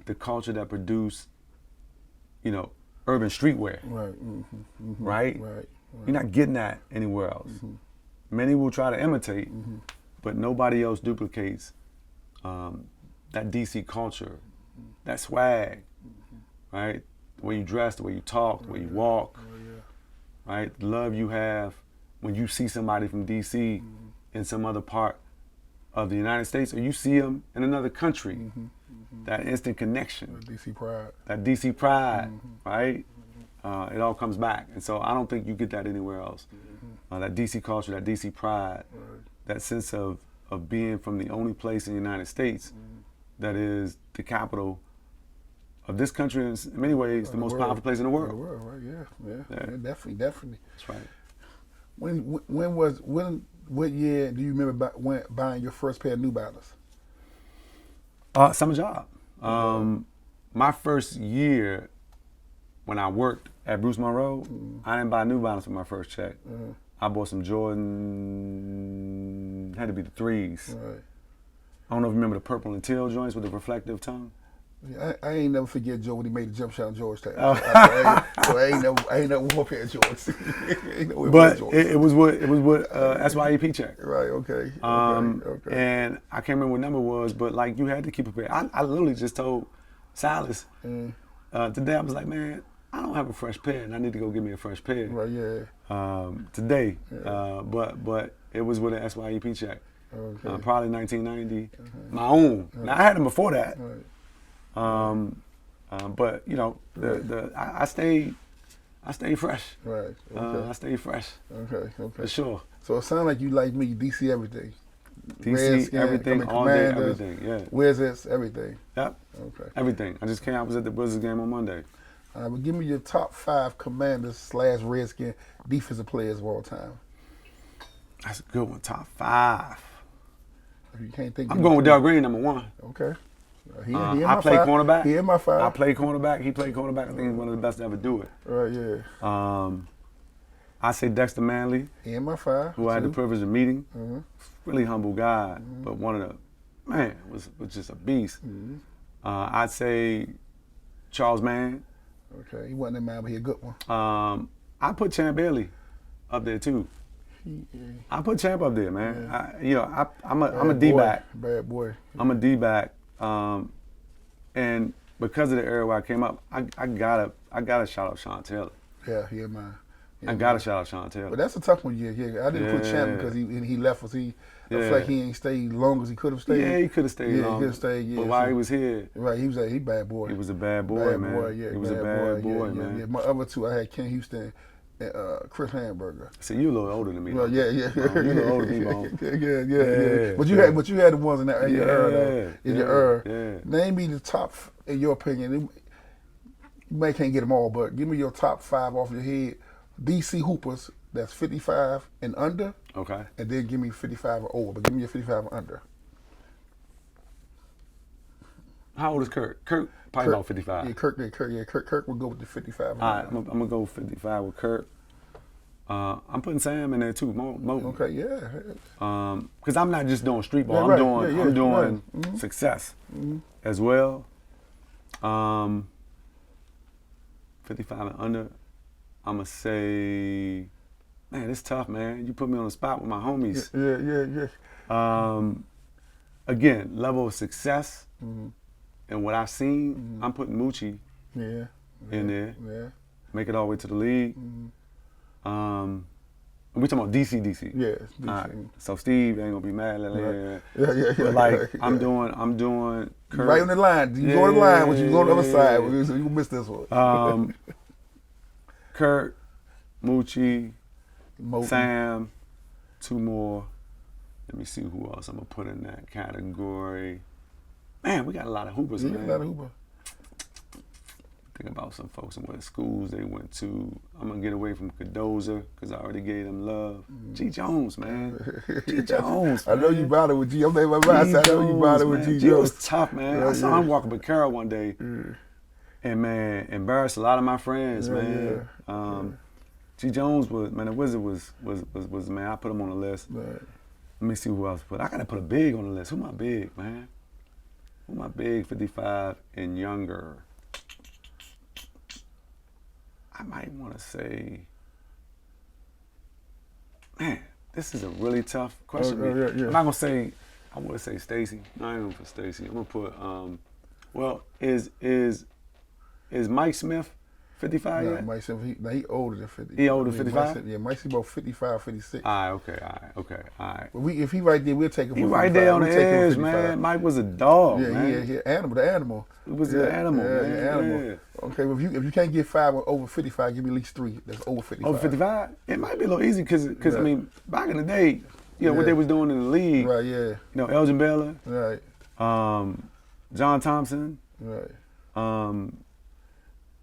The culture that produced, you know, urban streetwear. Right? You're not getting that anywhere else. Many will try to imitate, but nobody else duplicates that DC culture, that swag, right? The way you dress, the way you talk, the way you walk. Right, the love you have when you see somebody from DC in some other part of the United States, or you see them in another country. That instant connection. That DC pride, right? It all comes back, and so I don't think you get that anywhere else. That DC culture, that DC pride, that sense of being from the only place in the United States that is the capital of this country, in many ways, the most powerful place in the world. Right? Yeah, definitely. That's right. What year do you remember buying your first pair of New Balance? Summer job. My first year when I worked at Bruce Monroe, I didn't buy New Balance with my first check. I bought some Jordan, had to be the 3s. Right. I don't know if you remember the purple and teal joints with the reflective tongue. I ain't never forget Joe when he made the jump shot in Georgetown. So I ain't never wore a pair of Jordans. But it was with SYEP check. Right. Okay. And I can't remember what number it was, but like you had to keep a pair. I literally just told Silas today. I was like, man, I don't have a fresh pair, and I need to go get me a fresh pair. Right. Yeah. Today, but it was with an SYEP check. Okay. Probably 1990. My own. Now I had them before that. Right. But you know, I stayed fresh. Right. Okay. I stayed fresh. Okay. For sure. So it sounds like you like me, DC everything. DC, Redskin, everything, all day, everything. Yeah. Wizards, everything. Yep. Okay. Everything. I was at the Wizards game on Monday. All right, well, give me your top 5 Commanders / Redskin defensive players of all time. That's a good one. Top 5. If you can't think, I'm going with Del Green, number 1. Okay. I play cornerback. He in my 5. I play cornerback. He played cornerback. I think he's one of the best to ever do it. Right, yeah. I say Dexter Manley. He in my 5. Who I had the privilege of meeting. Mm-hmm. Really humble guy, but one of the, man, was just a beast. Mm-hmm. I'd say Charles Mann. Okay, he wasn't in mine, but he a good one. I put Champ Bailey up there too. I put Champ up there, man. Yeah. I'm a D-back. Bad boy. I'm a D-back. And because of the era where I came up, I gotta shout out Sean Taylor. Yeah, he in mine. I gotta shout out Sean Taylor. But that's a tough one, yeah. I didn't put Champ because he left us. I feel like he ain't stayed long as he could have stayed. Yeah, he could have stayed long. He could have stayed, yeah. But while he was here. Right, he bad boy. He was a bad boy, man. Boy, yeah, he was a bad boy, yeah, man. Yeah. My other 2, I had Ken Houston and Chris Hamburger. See, you a little older than me. Well, yeah. You a little older than me, Bone. Yeah. But you had the ones in your era, though. In your era. Yeah. Name me the top, in your opinion. You may can't get them all, but give me your top 5 off your head. DC Hoopers, that's 55 and under. Okay. And then give me 55 or over, but give me your 55 and under. How old is Kirk? Kirk probably about 55. Yeah, Kirk will go with the 55. All right, I'm gonna go 55 with Kirk. I'm putting Sam in there too. Okay, yeah. Because I'm not just doing street ball. Yeah, I'm doing success as well. 55 and under. I'm gonna say, man, it's tough, man. You put me on the spot with my homies. Yeah. Again, level of success and what I've seen, I'm putting Moochie in there. Yeah. Make it all the way to the league. We talking about DC. Yeah, DC. All right. So Steve ain't gonna be mad. Yeah. But like I'm doing Kirk. Right on the line. You go on the line, but you go on the other side. You miss this one. Kurt, Moochie, Moten. Sam, 2 more. Let me see who else I'm gonna put in that category. Man, we got a lot of hoopers, man. A lot of hoopers. Think about some folks and what schools they went to. I'm gonna get away from Cadoza because I already gave them love. G Jones, man. G Jones. Man. I know you brought it with G. I'm thinking about my side. I know you brought it with G. G was tough, man. I saw him walking with Carol one day, and man, embarrassed a lot of my friends, man. G Jones was, man. The Wizard was man. I put him on the list. Let me see who else put. I gotta put a big on the list. Who my big, man? Who my big 55 and younger? I might want to say, man, this is a really tough question. I'm not gonna say. I want to say Stacy. No, I ain't gonna put Stacy. I'm gonna put. Well, is Mike Smith 55 no, yet? Mike Smith, he older than 50. He older than 55? Yeah, Mike's about 55, 56. All right. But if he right there, we'll take him. He right there on the edge, man. Mike was a dog, man. Yeah, the animal. It was the animal, man. The animal. Yeah. Okay, well, if you can't get 5 over 55, give me at least 3. That's over 55. Over 55? It might be a little easy because I mean, back in the day, what they was doing in the league. Right. Yeah. Elgin Baylor. Right. John Thompson. Right.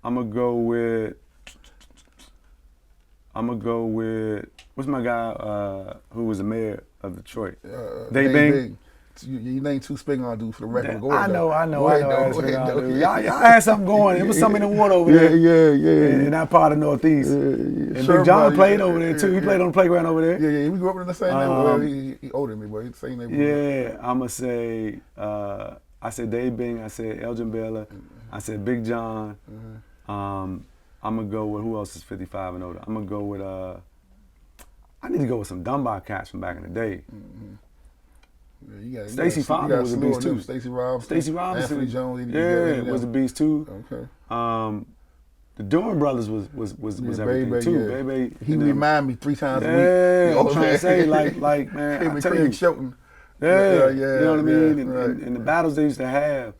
I'm gonna go with what's my guy who was the mayor of Detroit? Dave Bing. You named 2 Spingarn dudes for the record. Go I ahead, know. Y'all had something going. It was something in the water over there. Yeah. In that part of Northeast. And Big John played over there too. He played on the playground over there. Yeah. We grew up in the same neighborhood. He older than me, but he's the same neighborhood. Yeah, I'm gonna say I said Dave Bing. I said Elgin Baylor. I said Big John. I'm gonna go with who else is 55 and older. I'm gonna go with I need to go with some Dunbar cats from back in the day. Yeah, Stacey Farmer was a beast too. Stacey Robinson. Anthony Jones. Was a beast too. Okay. The Durham brothers was everything too. Yeah. Baby, he remind me 3 times a week. Yeah, I'm trying to say like man. Him I and tell Craig you, Shelton. Yeah, you know what I mean. And the battles they used to have,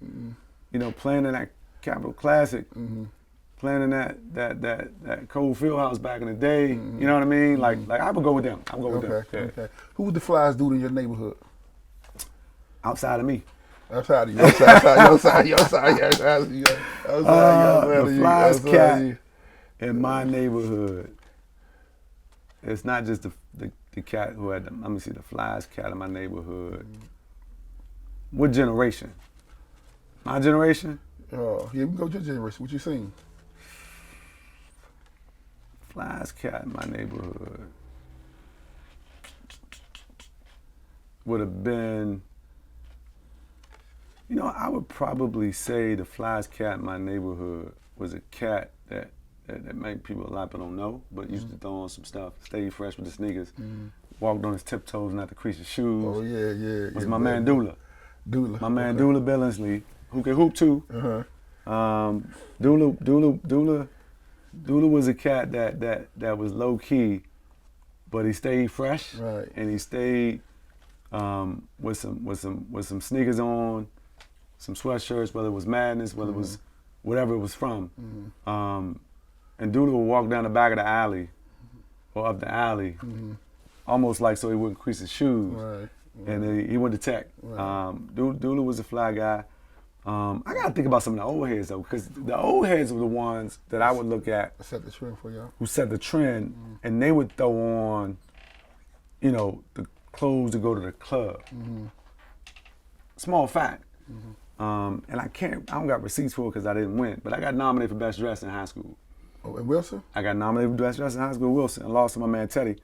playing in that Capitol Classic. Playing in that Cold Fieldhouse back in the day, you know what I mean? Like I would go with them. I would go with them. Okay. Who was the flyest dude in your neighborhood? outside of me. Outside of you. Outside of you. The flyest cat in my neighborhood. It's not just the cat who had let me see, the flyest cat in my neighborhood. What generation? My generation? Oh, yeah, we can go to your generation. What you seen? Flyest cat in my neighborhood would have been, I would probably say the flyest cat in my neighborhood was a cat that many people, a lot of people don't know, but used to throw on some stuff, stay fresh with the sneakers, walked on his tiptoes, not to crease his shoes. Oh, yeah. Was my man Dula. My man Dula Billingsley, who can hoop too. Dula was a cat that was low key, but he stayed fresh, right, and he stayed with some sneakers on, some sweatshirts, whether it was Madness, whether it was whatever it was from. And Dula would walk down the back of the alley or up the alley, almost like so he wouldn't crease his shoes. Right. And then he went to Tech. Right. Dula was a fly guy. I gotta think about some of the old heads though, because the old heads were the ones that I would look at. Set the trend for y'all. Who set the trend, and they would throw on, the clothes to go to the club. Small fact. And I don't got receipts for it because I didn't win, but I got nominated for best dress in high school. Oh, in Wilson? I got nominated for best dress in high school in Wilson and lost to my man Teddy.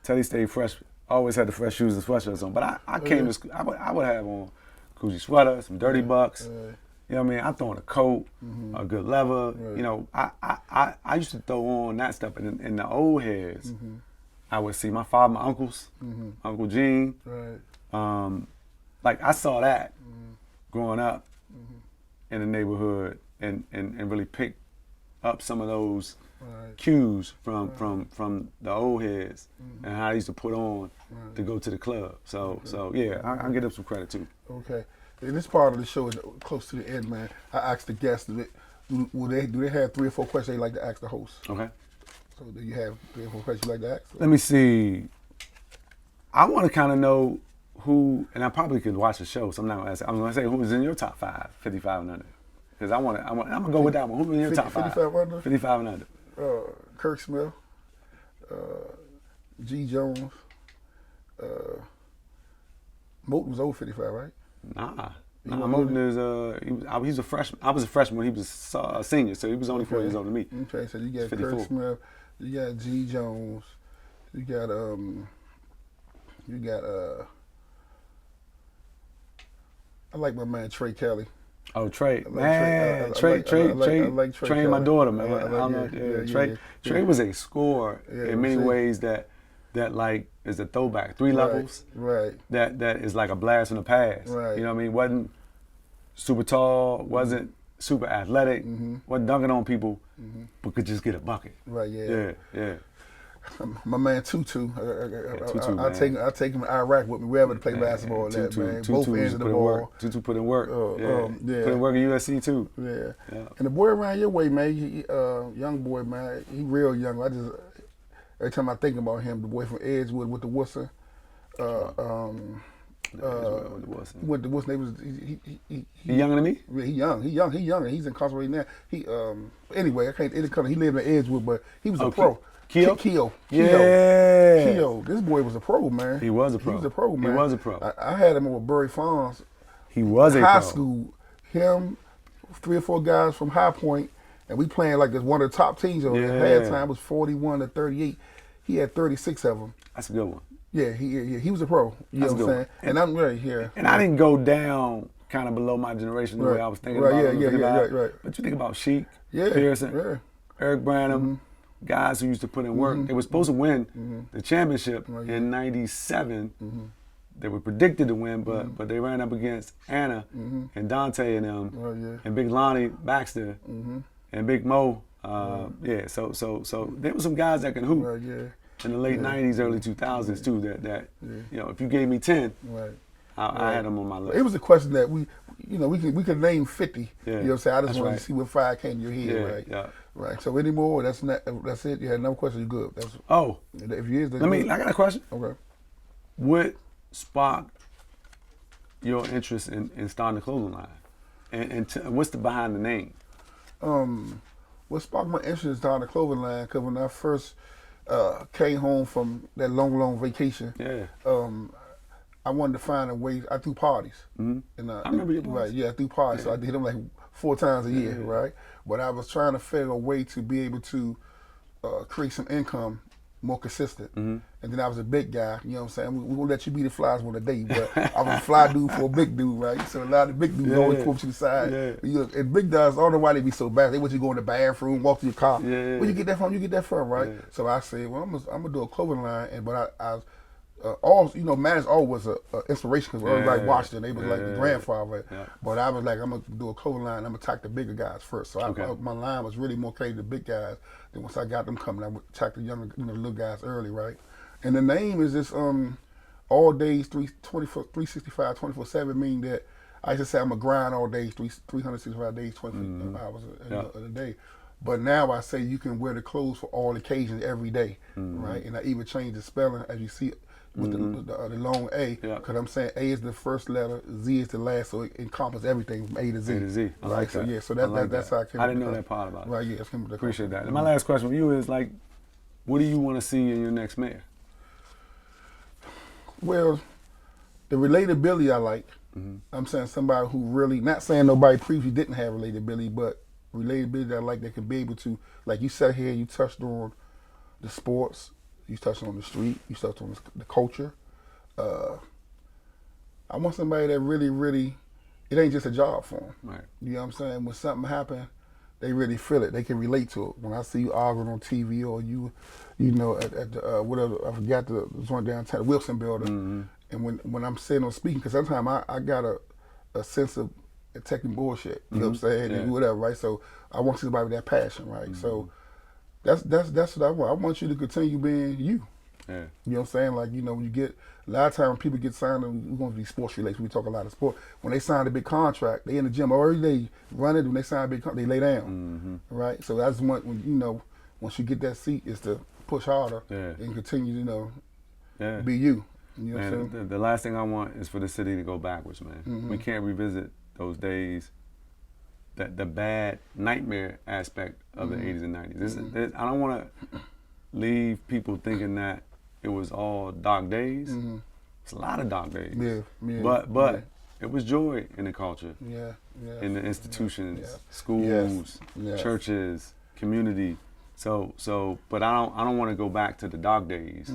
Teddy stayed fresh, always had the fresh shoes and sweatshirts on, but I came to school, I would have on Gucci sweater, some dirty bucks. You know what I mean? I throw on a coat, a good leather. I used to throw on that stuff. And in the old heads, I would see my father, my uncles, Uncle Gene. Right. Like I saw that growing up in the neighborhood and really pick up some of those cues from the old heads and how I used to put on to go to the club. So yeah, I get them some credit too. Okay. And this part of the show is close to the end, man. I asked the guests, do they have 3 or 4 questions they like to ask the host? Okay. So do you have 3 or 4 questions you like to ask? Let me see. I want to kind of know who, and I probably could watch the show, so I'm not going to ask. I'm going to say who's in your top 5, 55 and under. Because I'm going to go with that one. Who's in your top 5? 55 under? 55 and under. Kirk Smith, G. Jones, Moulton was over 55, right? Nah, Moulton is he's a freshman. I was a freshman when he was a senior, so he was only 4 years older than me. Okay, so you got Kirk Smith, you got G. Jones, you got I like my man Trey Kelly. Oh, Trey, man, Trey trained my daughter, man. Trey was a scorer in many ways that like is a throwback, 3 levels. Right. That is like a blast from the past. Right. You know what I mean? Wasn't super tall, wasn't super athletic, wasn't dunking on people, but could just get a bucket. Right. Yeah. Yeah. My man Tutu, I take him to Iraq with me wherever to play basketball. Man. Both ends of the ball. Tutu put in work. Put in work at USC too. Yeah. And the boy around your way, man, he, young boy, man, he real young. Every time I think about him, the boy from Edgewood with the Worcester. With the Worcester, he younger than me? Yeah, he young. He's incarcerated now. Anyway, I can't. He lived in Edgewood, but he was a pro. Keo. Yeah. Keo. This boy was a pro, man. He was a pro. He was a pro, man. He was a pro. I had him over Burry Farms. He was a high pro. school. Him, 3 or 4 guys from High Point, and we playing like this one of the top teams over there. Halftime was 41-38. He had 36 of them. That's a good one. Yeah, he was a pro. You know what I'm saying? And I'm right here. And I didn't go down kind of below my generation the way I was thinking about it. Right. But you think about Sheik, Pearson, Eric Branham, guys who used to put in work. They were supposed to win the championship in '97. They were predicted to win, but they ran up against Anna and Dante and them, and Big Lonnie Baxter and Big Mo. So there were some guys that can hoop in the late '90s, early 2000s too. That if you gave me 10, I had them on my list. It was a question that we could name 50. You know what I'm saying? I just wanted to see what 5 came to your head, right? Yeah. Right. So anymore, that's it. You had another question. You good? If you is, I got a question. Okay. What sparked your interest in starting a clothing line? And what's behind the name? What sparked my interest in starting a clothing line? Because when I first came home from that long vacation, Yeah. I wanted to find a way. I threw parties. Mm-hmm. And, I remember your parties. Right, yeah, I threw parties. So I did them like 4 times a year, right? But I was trying to figure a way to be able to create some income more consistent. Mm-hmm. And then I was a big guy, you know what I'm saying? We won't let you be the flies on a day, but I was a fly dude for a big dude, right? So a lot of the big dudes always pull to the side. Yeah. And big guys, I don't know why they be so bad. They want you to go in the bathroom, walk to your car. Yeah. Where you get that from? You get that from, right? Yeah. So I said, well, I'm gonna do a clothing line, but I all Madison always was an inspiration because everybody watched it. They was like the grandfather. Yeah. But I was like, I'm gonna do a clothing line. I'm gonna attack the bigger guys first. So my line was really more catered to big guys. Then once I got them coming, I would attack the younger, little guys early, right? And the name is just all days 365, 24/7, meaning that I used to say I'm gonna grind all days, 365 days, 24 hours a day. But now I say you can wear the clothes for all occasions every day, right? And I even changed the spelling as you see with the long A, because I'm saying A is the first letter, Z is the last, so it encompasses everything from A to Z. A to Z. I right? like So that. yeah, so that's how I came. I didn't know that part about it. Right, yeah, Appreciate that. And my last question for you is like, what do you want to see in your next mayor? Well, the relatability I like. I'm saying somebody who really, not saying nobody previously didn't have relatability, but relatability I like that can be able to, like you sat here, you touched on the sports, you touched on the street, you touched on the culture. I want somebody that really, it ain't just a job for them. Right. You know what I'm saying? When something happen, they really feel it. They can relate to it. When I see you arguing on TV or you know, at the, whatever, I forgot the joint downtown, Wilson Building, and when I'm sitting on speaking, because sometimes I got a sense of taking bullshit, you know what I'm saying, and whatever, right? So I want somebody with that passion, right? So that's what I want. I want you to continue being you. Yeah. You know what I'm saying? Like, you know, when you get, a lot of times when people get signed, we're going to be sports related, we talk a lot of sport. When they sign a big contract, they in the gym every day running. When they sign a big contract, they lay down, right? So that's when, you know, once you get that seat, is to push harder and continue, you know, be you. You know what I'm saying? The last thing I want is for the city to go backwards, man. We can't revisit those days, the bad nightmare aspect of the 80s and 90s. I don't want to leave people thinking that it was all dark days. It's a lot of dark days. But it was joy in the culture, in the institutions, schools, churches, community. But I don't want to go back to the dark days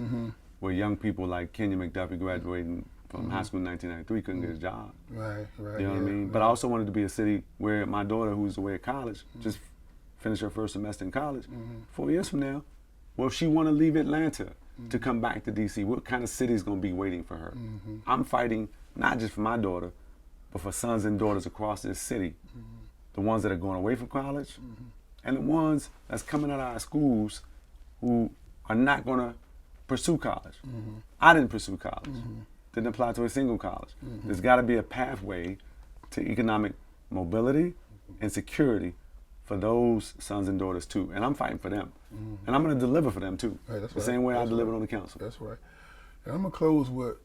where young people like Kenyan Mcduffie graduating from high school in 1993 couldn't get a job. Right. You know what I mean? But I also wanted to be a city where my daughter, who's away at college, just finished her first semester in college, 4 years from now, well, if she want to leave Atlanta to come back to DC, what kind of city is going to be waiting for her? I'm fighting not just for my daughter, but for sons and daughters across this city, the ones that are going away from college, and the ones that's coming out of our schools who are not going to pursue college. I didn't pursue college. Didn't apply to a single college. There's got to be a pathway to economic mobility and security for those sons and daughters too. And I'm fighting for them. And I'm going to deliver for them too. Right, the same way I delivered on the council. That's right. And I'm going to close with,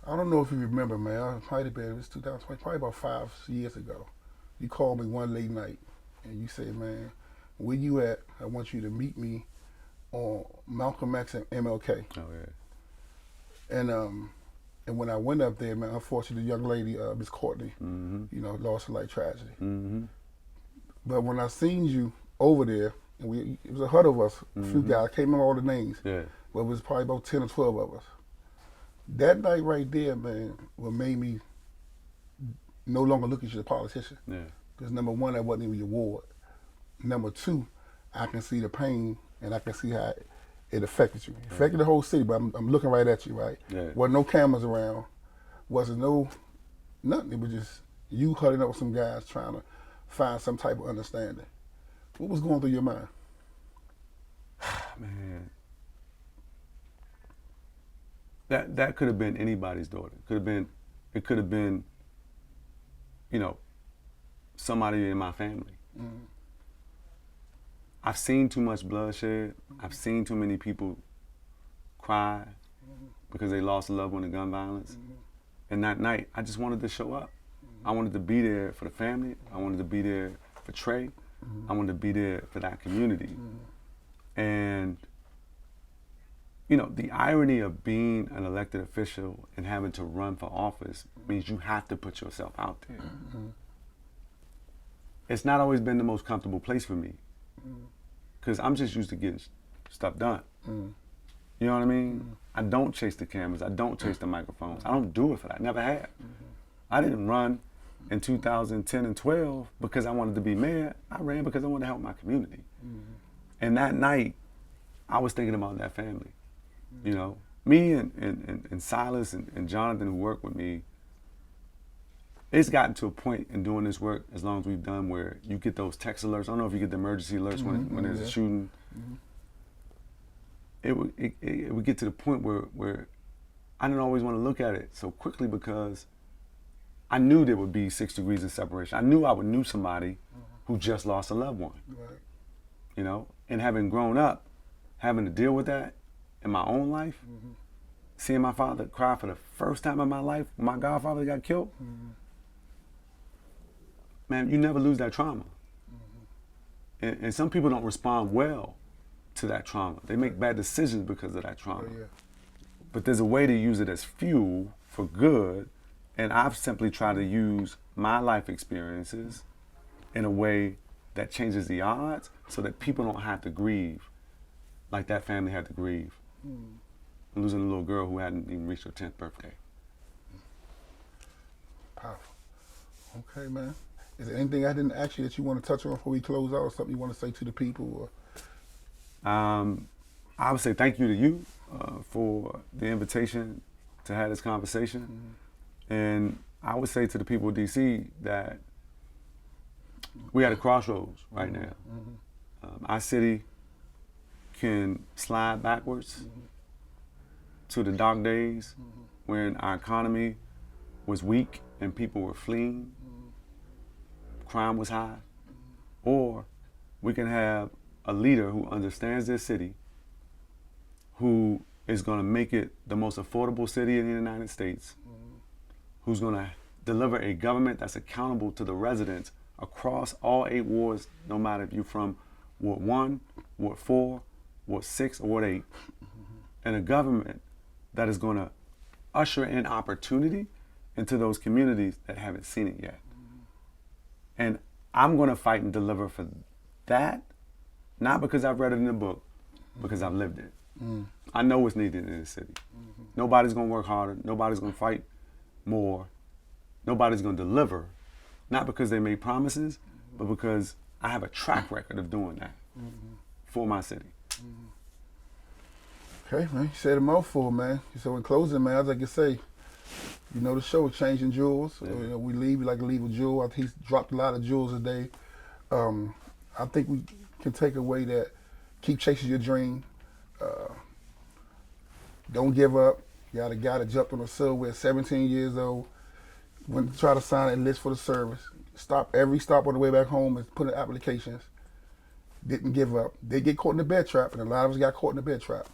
I don't know if you remember, man, I might have been, it was 2020, probably about 5 years ago. You called me one late night and you said, man, where you at? I want you to meet me on Malcolm X and MLK. Oh, yeah. And when I went up there, man, unfortunately, the young lady, Miss Courtney, you know, lost her life tragedy. But when I seen you over there, and it was a huddle of us, a few guys, I can't remember all the names, but it was probably about 10 or 12 of us. That night right there, man, what made me no longer look at you as a politician. Because number one, that wasn't even your ward. Number two, I can see the pain and I can see how it affected you. It affected the whole city, but I'm looking right at you, right? Wasn't no cameras around, wasn't nothing. It was just you huddling up with some guys trying to find some type of understanding. What was going through your mind? Man, that could have been anybody's daughter. It could have been, you know, somebody in my family. I've seen too much bloodshed. I've seen too many people cry because they lost a loved one to gun violence. And that night, I just wanted to show up. I wanted to be there for the family. I wanted to be there for Trey. I wanted to be there for that community. And, you know, the irony of being an elected official and having to run for office means you have to put yourself out there. It's not always been the most comfortable place for me, because I'm just used to getting stuff done. You know what I mean? I don't chase the cameras. I don't chase the microphones. I don't do it for that. I never have. I didn't run in 2010 and 12 because I wanted to be mayor. I ran because I wanted to help my community. And that night, I was thinking about that family. You know, me and Silas and Jonathan, who worked with me, it's gotten to a point in doing this work, as long as we've done, where you get those text alerts. I don't know if you get the emergency alerts when there's a shooting. It would get to the point where I didn't always want to look at it so quickly, because I knew there would be 6 degrees of separation. I knew I would know somebody who just lost a loved one. Right. You know, and having grown up, having to deal with that in my own life, seeing my father cry for the first time in my life when my godfather got killed, man, you never lose that trauma. And some people don't respond well to that trauma. They make bad decisions because of that trauma. But there's a way to use it as fuel for good, and I've simply tried to use my life experiences in a way that changes the odds, so that people don't have to grieve like that family had to grieve. Losing a little girl who hadn't even reached her 10th birthday. Powerful. Okay, man. Is there anything I didn't ask you that you want to touch on before we close out, or something you want to say to the people? Or? I would say thank you to you for the invitation to have this conversation. And I would say to the people of DC that we at a crossroads right now. Our city can slide backwards to the dark days when our economy was weak and people were fleeing, crime was high, or we can have a leader who understands their city, who is going to make it the most affordable city in the United States, who's going to deliver a government that's accountable to the residents across all 8 wards, no matter if you're from Ward 1, Ward 4, Ward 6, or Ward 8, and a government that is going to usher in opportunity into those communities that haven't seen it yet. And I'm going to fight and deliver for that, not because I've read it in a book, because I've lived it. I know what's needed in this city. Nobody's going to work harder. Nobody's going to fight more. Nobody's going to deliver, not because they made promises, but because I have a track record of doing that for my city. Okay, man. You said a mouthful, man. So in closing, man, as I can say, you know the show, Changing Jewels. Yeah. You know, we like to leave a jewel. I think he's dropped a lot of jewels today. I think we can take away that keep chasing your dream. Don't give up. You got a guy that jumped on a subway at 17 years old, went to try to sign a list for the service. Every stop on the way back home and put in applications. Didn't give up. They get caught in the bed trap, and a lot of us got caught in the bed trap.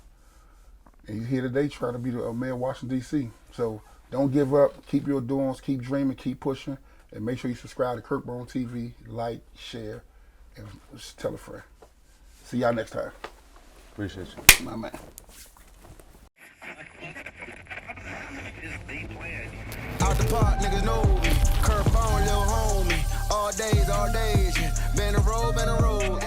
And he's here today trying to be the Mayor of Washington D.C. So don't give up. Keep your doings. Keep dreaming. Keep pushing. And make sure you subscribe to Kirkbone TV. Like, share, and just tell a friend. See y'all next time. Appreciate you. My man. Out the park, niggas know me. Curb on, little homie. All days, yeah. Been a road, been a road.